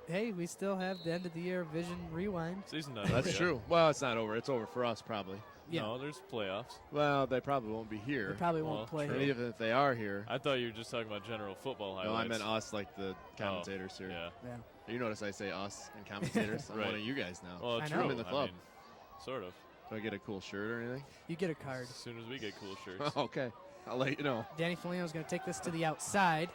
Hey, we still have the end of the year Vision Rewind. Season not That's true. Well, it's not over. It's over for us, probably. Yeah. No, there's playoffs. Well, they probably won't be here. They probably won't play And here. even if they are here. I thought you were just talking about general football highlights. No, I meant us, like the commentators here. Yeah. You notice I say us and commentators. I'm Right. one of you guys now. Well, I true. know. in the club. I mean, sort of. Do I get a cool shirt or anything? You get a card. As soon as we get cool shirts. Okay. I'll let you know. Danny Foligno's going to take this to the outside,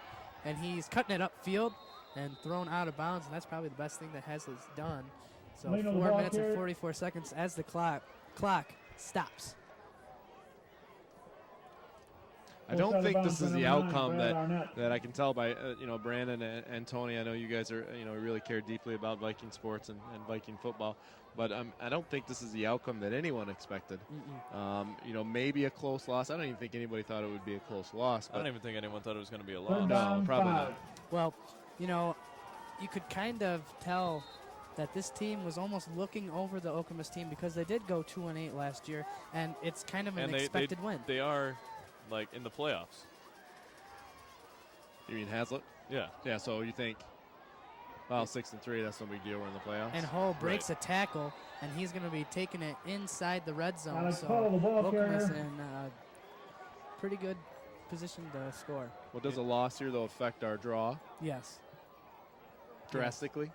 and he's cutting it upfield and thrown out of bounds, and that's probably the best thing that Haslett's done So Lino, the 4 ball minutes and carrier. 44 seconds as the clock stops. I don't think this is the outcome Arnett. that I can tell by Brandon and Tony. I know you guys are really care deeply about Viking sports and Viking football, but I don't think this is the outcome that anyone expected. Maybe a close loss. I don't even think anybody thought it would be a close loss. I don't even think anyone thought it was going to be a Third loss. down, No, probably 5. not. Well, you could kind of tell that this team was almost looking over the Okemos team because they did go 2-8 last year, and it's kind of an And expected win. They are, like, in the playoffs. You mean Haslett? Yeah. Yeah. So you think, well, 6-3, that's no big deal. We're in the playoffs. And Hull breaks a tackle, and he's going to be taking it inside the red zone. Alex So Cole, the ball Okemos carrier. in pretty good position to score. Well, does a loss here though affect our draw Yes. drastically?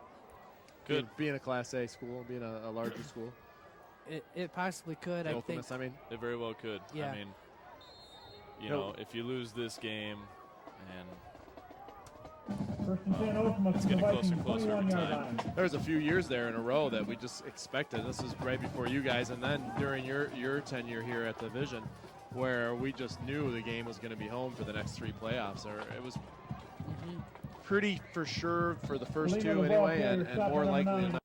Good. Being a Class A school, being a larger school. It possibly could. I think. Okemos, I mean, It very well could. Yeah. I mean, if you lose this game, and First and 10, Okemos It's from the getting Vikings, closer and closer every 21-yard time. line. there's a few years there in a row that we just expected. This was right before you guys, and then during your tenure here at the Vision, where we just knew the game was going to be home for the next 3 playoffs. Or it was pretty for sure for the first Lino, 2 the ball anyway, carrier, and shot more number likely 9. than not.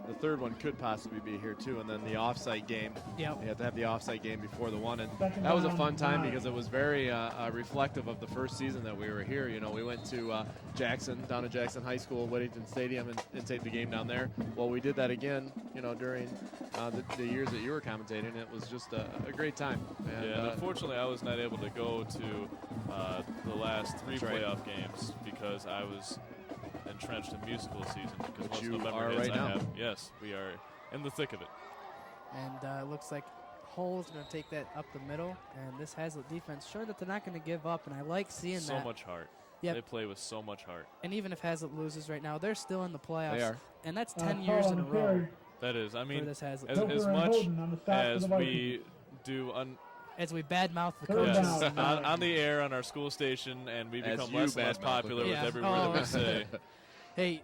The third one could possibly be here too, and then the offsite game. Yep. You have to have the offsite game before the one, and Second that was a down, fun time 9. because it was very reflective of the first season that we were here. We went to down to Jackson High School, Whittington Stadium, and taped the game down there. Well, we did that again, during the years that you were commentating. It was just a great time. And, and unfortunately, I was not able to go to the last 3 That's right. playoff games because I was entrenched in musical season. Because Which most you November are hits right I now. have. Yes, we are in the thick of it. And it looks like Hull is going to take that up the middle, and this Haslett defense showing that they're not going to give up, and I like seeing So that. much heart. Yep. They play with so much heart. And even if Haslett loses right now, they're still in the playoffs. They are. And that's Call 10 years on in a the row carry. That is, I for mean, this Haslett. as team. Hooper and much Holden on the stop for as the we do As we badmouth the Third coaches. down. on the air on our school station, and we As become you less and less badmouth the popular with coaches. every Yeah. word that Oh. we say. Hey,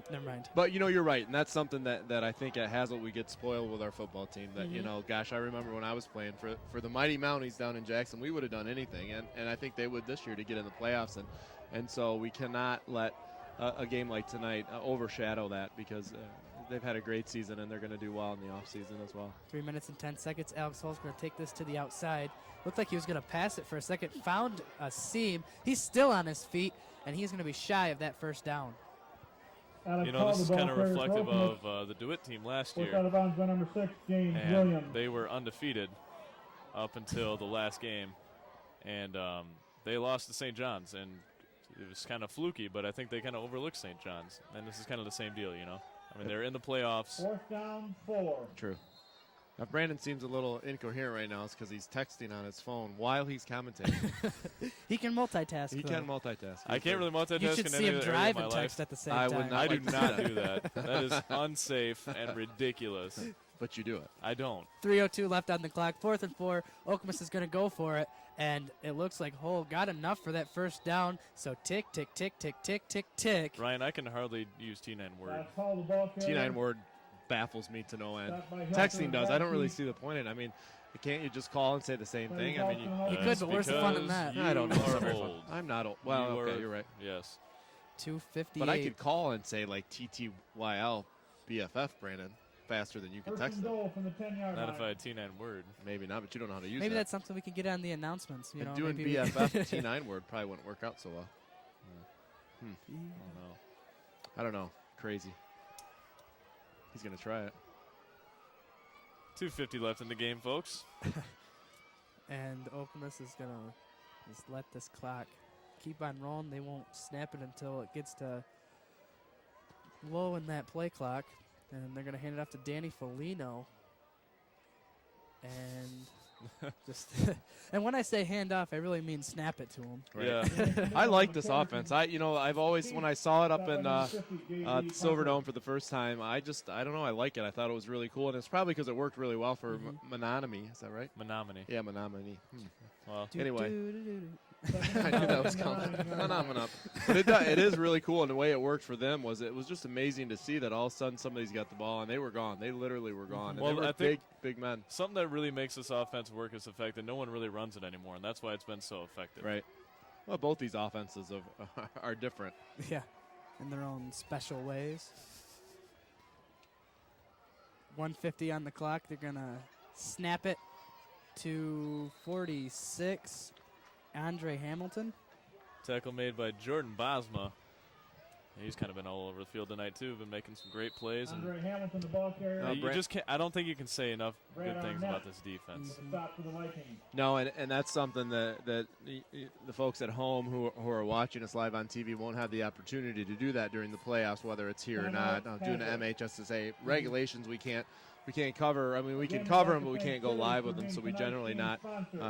never mind. But you're right, and that's something that I think at Haslett we get spoiled with our football team. That gosh, I remember when I was playing for the mighty Mounties down in Jackson, we would have done anything, and I think they would this year to get in the playoffs, and so we cannot let a game like tonight overshadow that because they've had a great season and they're going to do well in the offseason as well. 3 minutes and 10 seconds. Alex Hull's going to take this to the outside. Looked like he was going to pass it for a second. Found a seam. He's still on his feet, and he's going to be shy of that first down. This is kind of reflective of the DeWitt team last Pushed year. out of bounds by number 6, James And Williams. they were undefeated up until the last game, and they lost to St. John's, and it was kind of fluky, but I think they kind of overlooked St. John's, and this is kind of the same deal, I mean, they're in the playoffs. 4th down, 4. True. Now, Brandon seems a little incoherent right now. It's because he's texting on his phone while he's commentating. He can multitask. He though. can multitask. I can't really multitask You should in see any him other area drive of my and text life. at the same I time. would not I do like to not do do that. That is unsafe and ridiculous. But you do it. I don't. 3:02 left on the clock. 4th and 4. Okemos is going to go for it, and it looks like Hull got enough for that first down. So tick, tick, tick, tick, tick, tick, tick. Ryan, I can hardly use T9 word. Last call, the ball carrier. T9 word baffles me to no end. Shot by Hilton Texting and does. I don't really Varisty. see the point in it. I mean, can't you just call and say the same thing? I mean, You could, but where's the fun in that? I don't know. It's You not are very fun. old. I'm not old. Well, You okay, are- you're right. Yes. 2:58. But I could call and say like TTYL BFF, Brandon, faster than you can First text and it. goal from the 10-yard Not line. if I had T9 word. Maybe not, but you don't know how to use Maybe that. that's something we can get on the announcements. You And know, doing maybe BFF T9 word probably wouldn't work out so well. I don't know. I don't know. Crazy. He's going to try it. 2:50 left in the game, folks. And Okemos is going to just let this clock keep on rolling. They won't snap it until it gets to low in that play clock. And they're going to hand it off to Danny Folino. And just and when I say hand off, I really mean snap it to him. Right. Yeah. I like this offense. I've always, when I saw it up in Silverdome for the first time, I don't know. I like it. I thought it was really cool, and it's probably because it worked really well for Menominee. Is that right? Menominee. Yeah, Menominee. Well, Anyway. I knew that was coming. Phenomenal. But it is really cool, and the way it worked for them was it was just amazing to see that all of a sudden somebody's got the ball, and they were gone. They literally were gone. Well, and they were I think big men. something that really makes this offense work is the fact that no one really runs it anymore, and that's why it's been so effective. Right. Well, both these offenses are different. Yeah, in their own special ways. 150 on the clock. They're going to snap it to 46. Andre Hamilton. Tackle made by Jordan Bosma. He's kind of been all over the field tonight, too. Been making some great plays. And Andre Hamilton, the ball carrier. you just can't, I don't think you can say enough good things Arnett. about this defense. Stop for the Vikings. No, and that's something that the folks at home who are watching us live on TV won't have the opportunity to do that during the playoffs, whether it's here or not. Doing the MHSSA regulations, we can't cover. I mean, we can cover them, but we can't go live with them. So we generally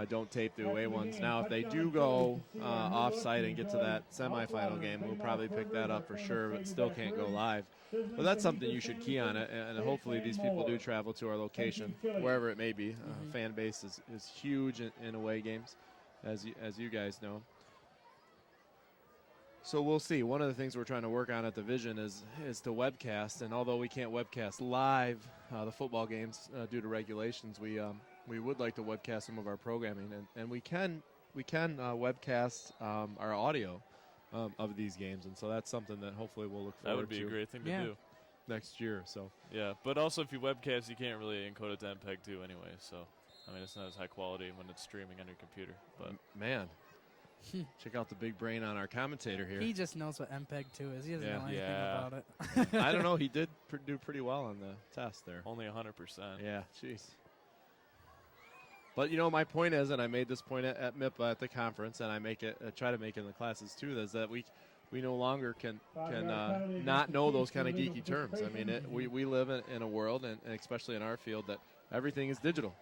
don't tape the away ones. Now, if they do go off-site and get to that semifinal game, we'll probably pick that up for sure, but still can't go live. But that's something you should key on it, and hopefully these people do travel to our location, wherever it may be. Fan base is huge in away games, as you guys know. So we'll see. One of the things we're trying to work on at the Vision is to webcast, and although we can't webcast live the football games due to regulations, we would like to webcast some of our programming, and we can webcast our audio of these games, and so that's something that hopefully we'll look forward to. That would be a great thing to do next year. So yeah, but also if you webcast, you can't really encode it to MPEG-2 anyway. So I mean, it's not as high quality when it's streaming on your computer. But man. Check out the big brain on our commentator here. He just knows what MPEG-2 is. He doesn't know anything about it. I don't know. He did do pretty well on the test there. Only 100%. Yeah, jeez. But, my point is, and I made this point at MIPA at the conference, and I try to make it in the classes too, is that we no longer can not know those kind of geeky terms. I mean, we live in a world, and especially in our field, that everything is digital.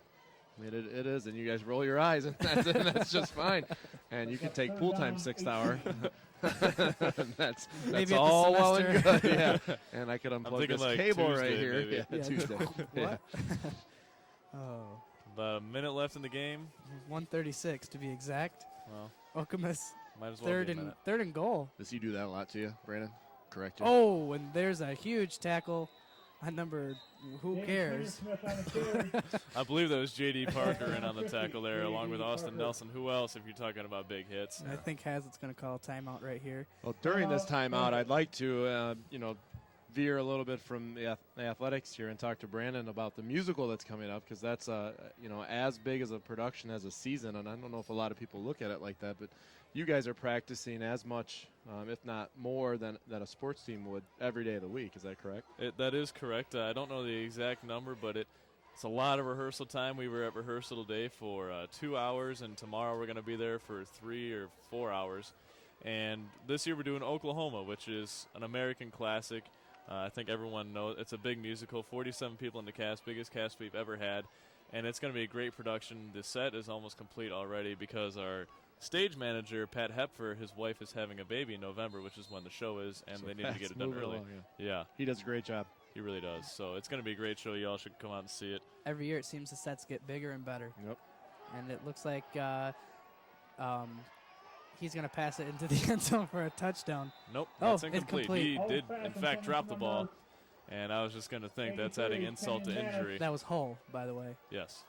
I mean, it is, and you guys roll your eyes, and that's just fine. And you can take pool time 6th hour. that's all well and good. Yeah. And I could unplug this cable Tuesday, right here. Maybe. Yeah, Tuesday. What? About a minute left in the game. 1:36 to be exact. Well, Okemos might as well third and goal. Does he do that a lot to you, Brandon? Correct you? Oh, and there's a huge tackle on number. Who cares? I believe that was J.D. Parker in on the tackle there, along with Austin Nelson. Who else, if you're talking about big hits? I think Haslett's going to call a timeout right here. Well, during this timeout, I'd like to, veer a little bit from the athletics here and talk to Brandon about the musical that's coming up, because that's, as big as a production as a season, and I don't know if a lot of people look at it like that, but you guys are practicing as much, if not more, than a sports team would every day of the week. Is that correct? That is correct. I don't know the exact number, but it's a lot of rehearsal time. We were at rehearsal today for 2 hours, and tomorrow we're going to be there for 3 or 4 hours. And this year we're doing Oklahoma, which is an American classic. I think everyone knows it's a big musical. 47 people in the cast, biggest cast we've ever had. And it's going to be a great production. The set is almost complete already because our stage manager, Pat Hepfer, his wife is having a baby in November, which is when the show is, and so they need to get it done early. Yeah. He does a great job. He really does. So it's going to be a great show. You all should come out and see it. Every year it seems the sets get bigger and better. Yep. And it looks like he's going to pass it into the end zone for a touchdown. Nope, that's incomplete. He did, in fact, drop the ball. And I was just going to think that's adding insult to injury. That was Hull, by the way. Yes.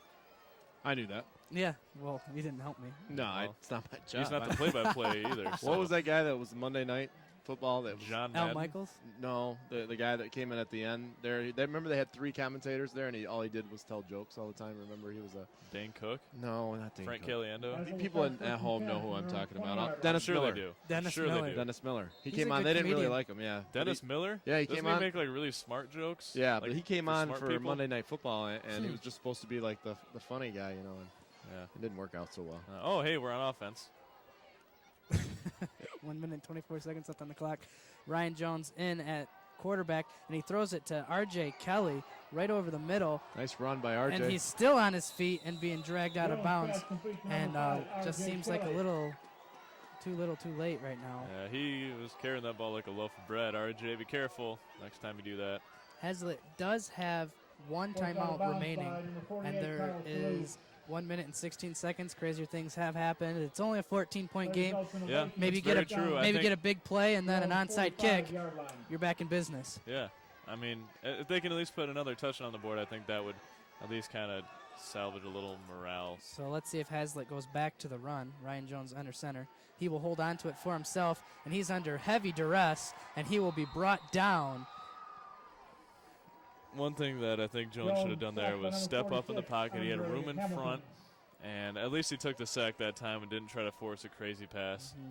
I knew that. Yeah, well, you didn't help me. No, it's not my job. He's not the play-by-play either. So. What was that guy that was Monday Night Football? That was John Al Madden? Michaels? No, the guy that came in at the end. Remember they had 3 commentators there, and all he did was tell jokes all the time. Remember, he was a Dane Cook? No, not Dane Frank Cook. Caliendo? People at home know who I'm talking about. Dennis Sure Miller. they do. Dennis sure Miller. They do. Dennis Miller. He He's came a on. good They didn't really comedian. like him. Yeah. Dennis Miller? Yeah, he Doesn't came on. make like really smart jokes? Yeah, like, but he came for on smart for people? Monday Night Football, and he was just supposed to be like the funny guy, And yeah. it didn't work out so well. Oh, hey, we're on offense. 1 minute, 24 seconds left on the clock. Ryan Jones in at quarterback, and he throws it to R.J. Kelly right over the middle. Nice run by RJ. And he's still on his feet and being dragged out of bounds. And just seems like a little too late right now. Yeah, he was carrying that ball like a loaf of bread. RJ, be careful next time you do that. Haslett does have one timeout remaining, and there is 1 minute and 16 seconds. Crazier things have happened. It's only a 14-point game. Yeah, Maybe that's very true. get a big play and then an onside kick. You're back in business. Yeah, I mean, if they can at least put another touchdown on the board, I think that would at least kind of salvage a little morale. So let's see if Haslett goes back to the run. Ryan Jones under center. He will hold on to it for himself, and he's under heavy duress, and he will be brought down. One thing that I think Jones should have done there was step up in the pocket. He had room in front, and at least he took the sack that time and didn't try to force a crazy pass. Mm-hmm.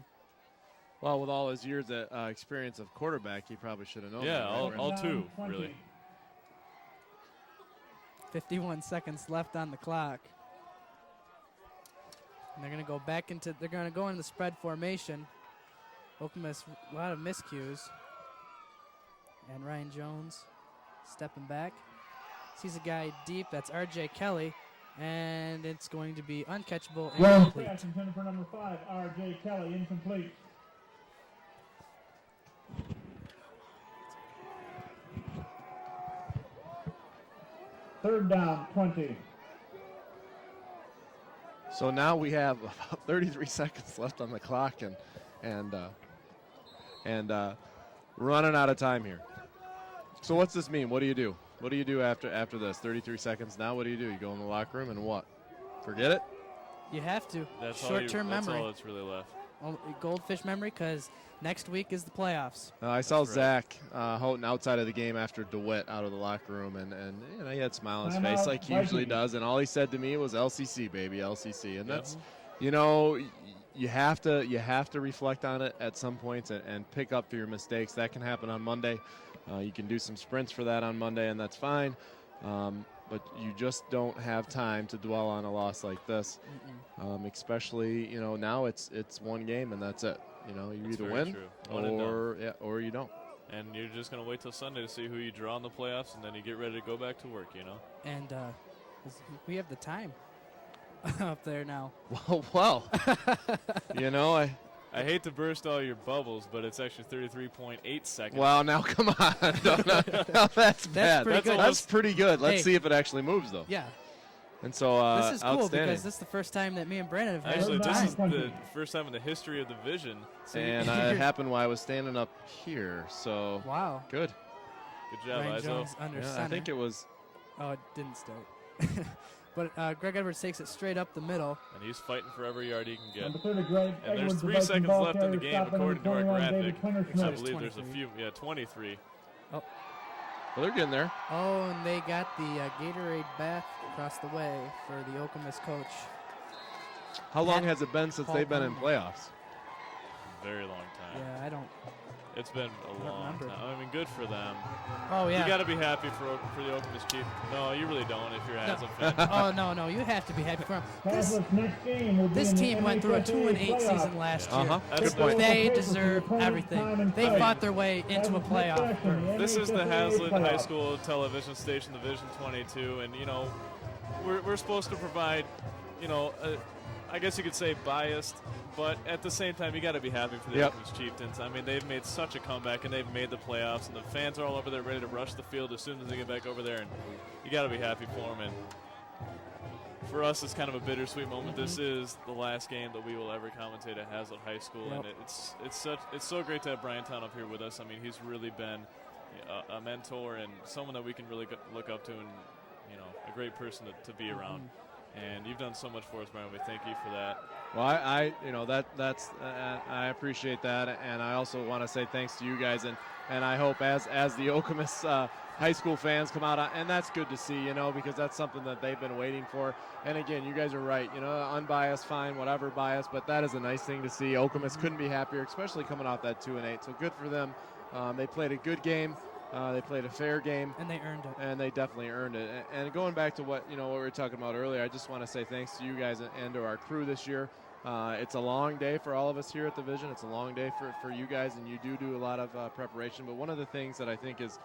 Well, with all his years of experience of quarterback, he probably should have known. Yeah, that, all two, really. 51 seconds left on the clock. And they're going to go back into, they're going to go into the spread formation. Okemos, a lot of miscues. And Ryan Jones stepping back. Sees a guy deep, that's R.J. Kelly. And it's going to be uncatchable and incomplete. Pass intended for number 5, R.J. Kelly, incomplete. Third down, 20. So now we have about 33 seconds left on the clock and running out of time here. So what's this mean? What do you do? What do you do after this? 33 seconds now, what do? You go in the locker room and what? Forget it? You have to. That's short-term memory. That's all that's really left. Goldfish memory, because next week is the playoffs. I saw Zach Houghton outside of the game after DeWitt out of the locker room, and you know, he had a smile on his face like he usually does, and all he said to me was LCC, baby, LCC. And that's, you know, you have to reflect on it at some points and pick up for your mistakes. That can happen on Monday. You can do some sprints for that on Monday, and that's fine. But you just don't have time to dwell on a loss like this, especially, you know, now it's one game and that's it. You know, you either win or you don't. And you're just going to wait till Sunday to see who you draw in the playoffs, and then you get ready to go back to work, you know. And we have the time up there now. Well, you know, I hate to burst all your bubbles, but it's actually 33.8 seconds. Well, now come on. No, that's bad. That's pretty good. Let's see if it actually moves, though. Yeah. And so this is cool because this is the first time that me and Brandon have actually, this is the first time in the history of the division. And it happened while I was standing up here. So wow. Good job, Ryan Iso. Jones under center. I think it was. Oh, it didn't start. But Greg Edwards takes it straight up the middle. And he's fighting for every yard he can get. And there's 3 seconds left in the game according to our graphic. I believe there's a few, 23. Oh. Well, they're getting there. Oh, and they got the Gatorade bath across the way for the Okemos coach. How long has it been since they've been in playoffs? Very long time. Yeah, I don't. It's been a long time. I mean, good for them. Oh, yeah. You got to be happy for the Okemos Chief. No, you really don't if you're a Haslett fan. Oh, no, you have to be happy for them. This team went through a 2-8 season last year. That's a point. They deserve everything. They fought their way into a playoff. This is the Haslett High School television station, Division 22, and, you know, we're supposed to provide, you know, I guess you could say biased, but at the same time, you got to be happy for the Okemos Chieftains. I mean, they've made such a comeback, and they've made the playoffs, and the fans are all over there ready to rush the field as soon as they get back over there, and you got to be happy for them. And for us, it's kind of a bittersweet moment. This is the last game that we will ever commentate at Haslett High School, and it's so great to have Brian Town up here with us. I mean, he's really been a mentor and someone that we can really look up to, and you know, a great person to be around. And you've done so much for us, Brian. We thank you for that. Well, I you know, that's I appreciate that, and I also want to say thanks to you guys, and I hope as the Okemos high school fans come out, and that's good to see, you know, because that's something that they've been waiting for. And again, you guys are right, you know, unbiased, fine, whatever bias, but that is a nice thing to see. Okemos couldn't be happier, especially coming off that 2-8. So good for them. They played a good game. They played a fair game. And they earned it. And they definitely earned it. And going back to what we were talking about earlier, I just want to say thanks to you guys and to our crew this year. It's a long day for all of us here at the Vision. It's a long day for you guys, and you do a lot of preparation. But one of the things that I think is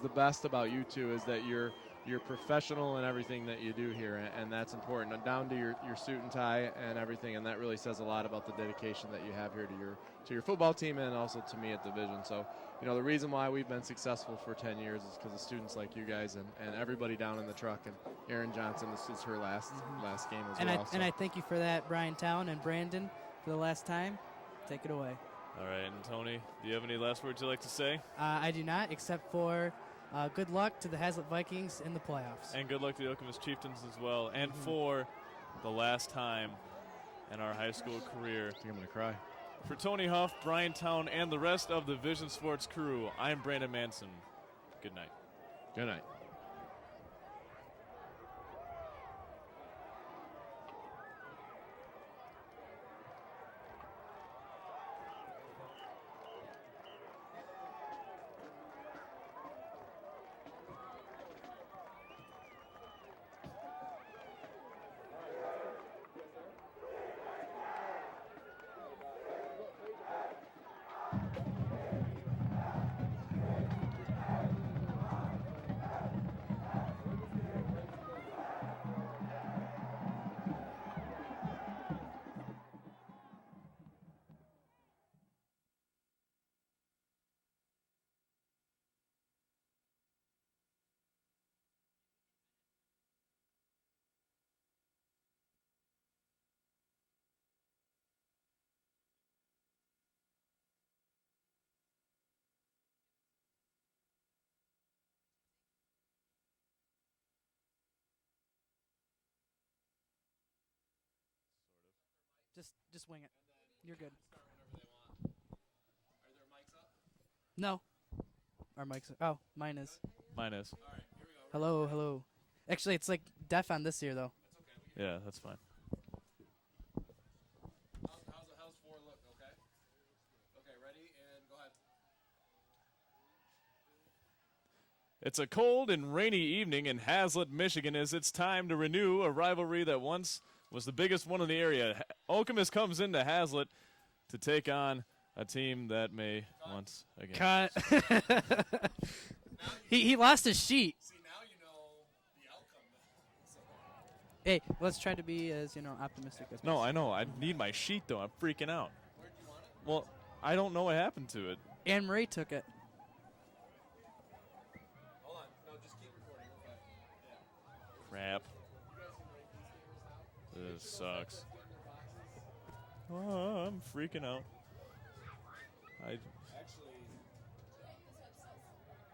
the best about you two is that you're you're professional in everything that you do here, and that's important. And down to your suit and tie and everything, and that really says a lot about the dedication that you have here to your football team and also to me at Division. So, you know, the reason why we've been successful for 10 years is because of students like you guys and everybody down in the truck. And Erin Johnson, this is her last game as well. And I thank you for that, Brian Town and Brandon, for the last time. Take it away. All right, and Tony, do you have any last words you'd like to say? I do not, except for good luck to the Haslett Vikings in the playoffs. And good luck to the Okemos Chieftains as well. And for the last time in our high school career, I think I'm going to cry. For Tony Huff, Brian Town, and the rest of the Vision Sports crew, I'm Brandon Manson. Good night. Good night. Just wing it. You're good. No. Our mics are. Oh, mine is. Mine is. Hello, hello. Actually, it's like deaf on this ear, though. Yeah, that's fine. How's 4 look, okay? Okay, ready, and go ahead. It's a cold and rainy evening in Haslett, Michigan, as it's time to renew a rivalry that once was the biggest one in the area. Okemos comes into Haslett to take on a team that may once again. Cut. he lost his sheet. See, now you know the outcome. Hey, let's try to be as, optimistic as possible. No, I know. I need my sheet, though. I'm freaking out. Where'd you want it? Well, I don't know what happened to it. Anne Marie took it. Hold on. No, just keep recording. Okay. Yeah. Crap. This sucks. Oh, I'm freaking out. Actually,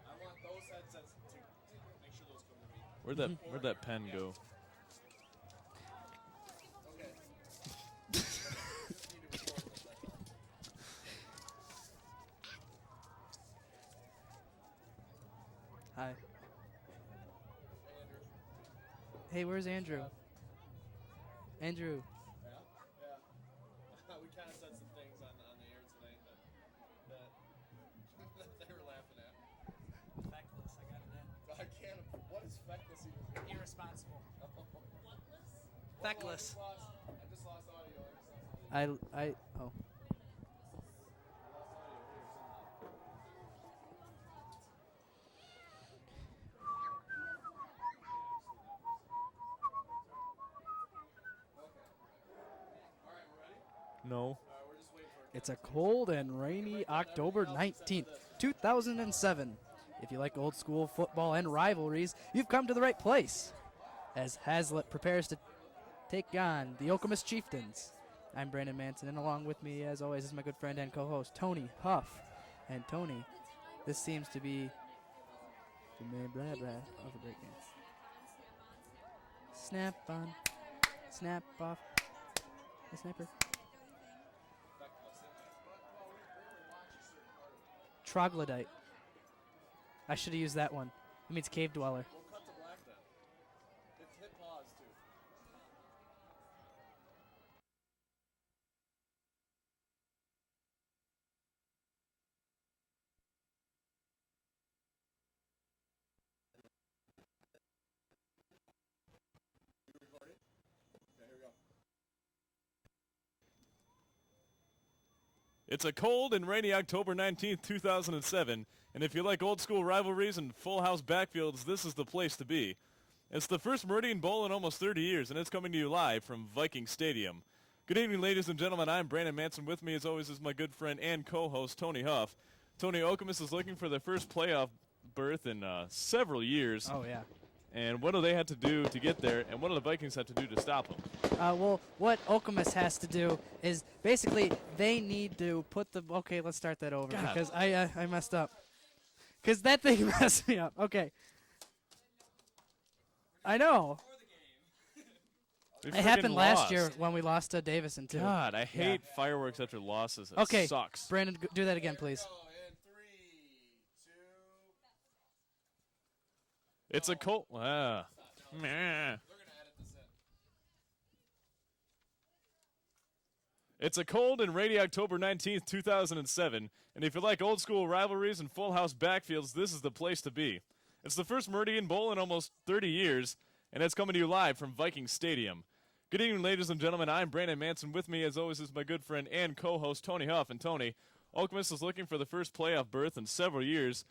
I want those headsets to make sure those come to me. Where'd that pen go? Okay. Hi. Hey, where's Andrew? Andrew. Yeah. We kind of said some things on the air tonight that they were laughing at. Feckless, I got it in. I can't. What is feckless even? Irresponsible. Feckless. I just lost audio. Oh. No. It's a cold and rainy October 19th, 2007. If you like old school football and rivalries, you've come to the right place. As Haslett prepares to take on the Okemos Chieftains, I'm Brandon Manson, and along with me, as always, is my good friend and co-host, Tony Huff. And Tony, this seems to be the blah blah of a great game. Snap on, snap off, the sniper. Troglodyte. I should have used that one. It means cave dweller. We'll cut to black then. Hit pause too. You recording? Okay, here we go. It's a cold and rainy October 19th, 2007, and if you like old school rivalries and full house backfields, this is the place to be. It's the first Meridian Bowl in almost 30 years, and it's coming to you live from Viking Stadium. Good evening, ladies and gentlemen. I'm Brandon Manson. With me, as always, is my good friend and co-host, Tony Huff. Tony, Okemos is looking for their first playoff berth in several years. Oh, yeah. And what do they have to do to get there, and what do the Vikings have to do to stop them? Well, what Okemos has to do is basically they need to put the – okay, let's start that over because I messed up. Because that thing messed me up. Okay. I know. It happened last year when we lost to Davison, too. God, I hate fireworks after losses. It sucks. Brandon, do that again, please. It's a cold. It's a cold and rainy October 19th, 2007, and if you like old school rivalries and full house backfields, this is the place to be. It's the first Meridian Bowl in almost 30 years, and it's coming to you live from Viking Stadium. Good evening, ladies and gentlemen. I'm Brandon Manson. With me, as always, is my good friend and co-host, Tony Huff. And Tony, Okemos is looking for the first playoff berth in several years.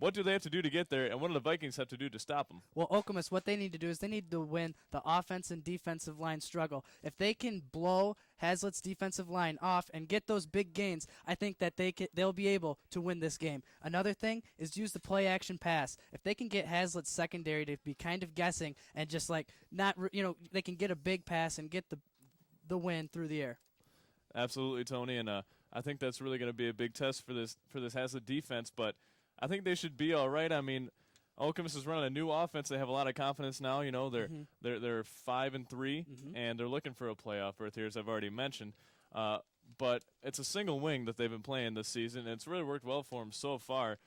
What do they have to do to get there, and what do the Vikings have to do to stop them? Well, Okemos, what they need to do is they need to win the offense and defensive line struggle. If they can blow Haslett's defensive line off and get those big gains, I think that they'll be able to win this game. Another thing is use the play-action pass. If they can get Haslett's secondary to be kind of guessing and just like they can get a big pass and get the win through the air. Absolutely, Tony, and I think that's really going to be a big test for this Haslett defense, but I think they should be all right. I mean, Okemos is running a new offense. They have a lot of confidence now. You know, they're 5-3, and they're looking for a playoff berth here, as I've already mentioned. But it's a single wing that they've been playing this season, and it's really worked well for them so far.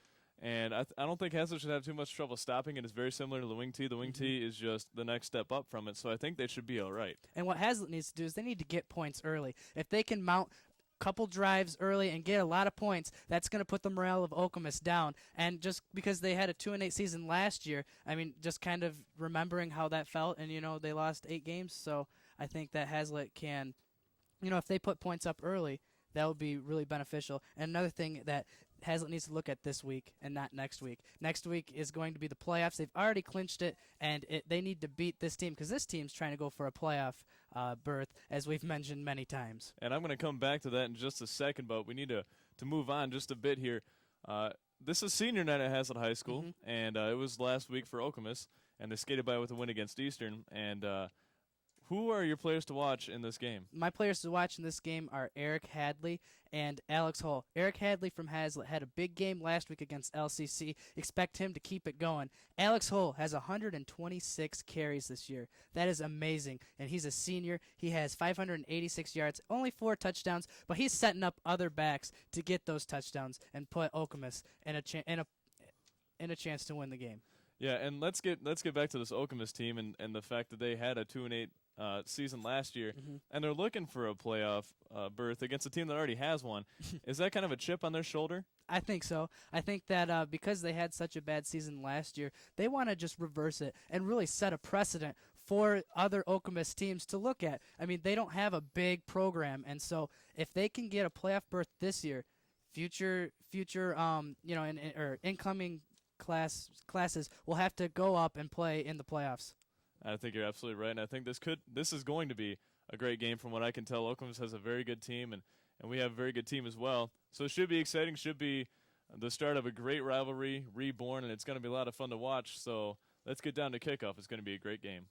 And I don't think Haslett should have too much trouble stopping it. It's very similar to the wing tee. The wing tee is just the next step up from it, so I think they should be all right. And what Haslett needs to do is they need to get points early. If they can mount couple drives early and get a lot of points, that's going to put the morale of Okemos down. And just because they had a 2-8 season last year, I mean, just kind of remembering how that felt, and they lost 8 games, so I think that Haslett can, if they put points up early, that would be really beneficial. And another thing that Haslett needs to look at this week and not next week. Next week is going to be the playoffs. They've already clinched it, and they need to beat this team because this team's trying to go for a playoff berth, as we've mentioned many times. And I'm going to come back to that in just a second, but we need to move on just a bit here. This is senior night at Haslett High School, and it was last week for Okemos, and they skated by with a win against Eastern. And who are your players to watch in this game? My players to watch in this game are Eric Hadley and Alex Hull. Eric Hadley from Haslett had a big game last week against LCC. Expect him to keep it going. Alex Hull has 126 carries this year. That is amazing, and he's a senior. He has 586 yards, only 4 touchdowns, but he's setting up other backs to get those touchdowns and put Okemos in a chance to win the game. Yeah, and let's get back to this Okemos team and the fact that they had a 2-8 season last year, and they're looking for a playoff berth against a team that already has one. Is that kind of a chip on their shoulder? I think so. I think that because they had such a bad season last year, they want to just reverse it and really set a precedent for other Okemos teams to look at. I mean, they don't have a big program, and so if they can get a playoff berth this year, future incoming classes will have to go up and play in the playoffs. I think you're absolutely right, and I think this is going to be a great game from what I can tell. Okemos has a very good team, and we have a very good team as well. So it should be exciting, should be the start of a great rivalry reborn, and it's going to be a lot of fun to watch. So let's get down to kickoff. It's going to be a great game.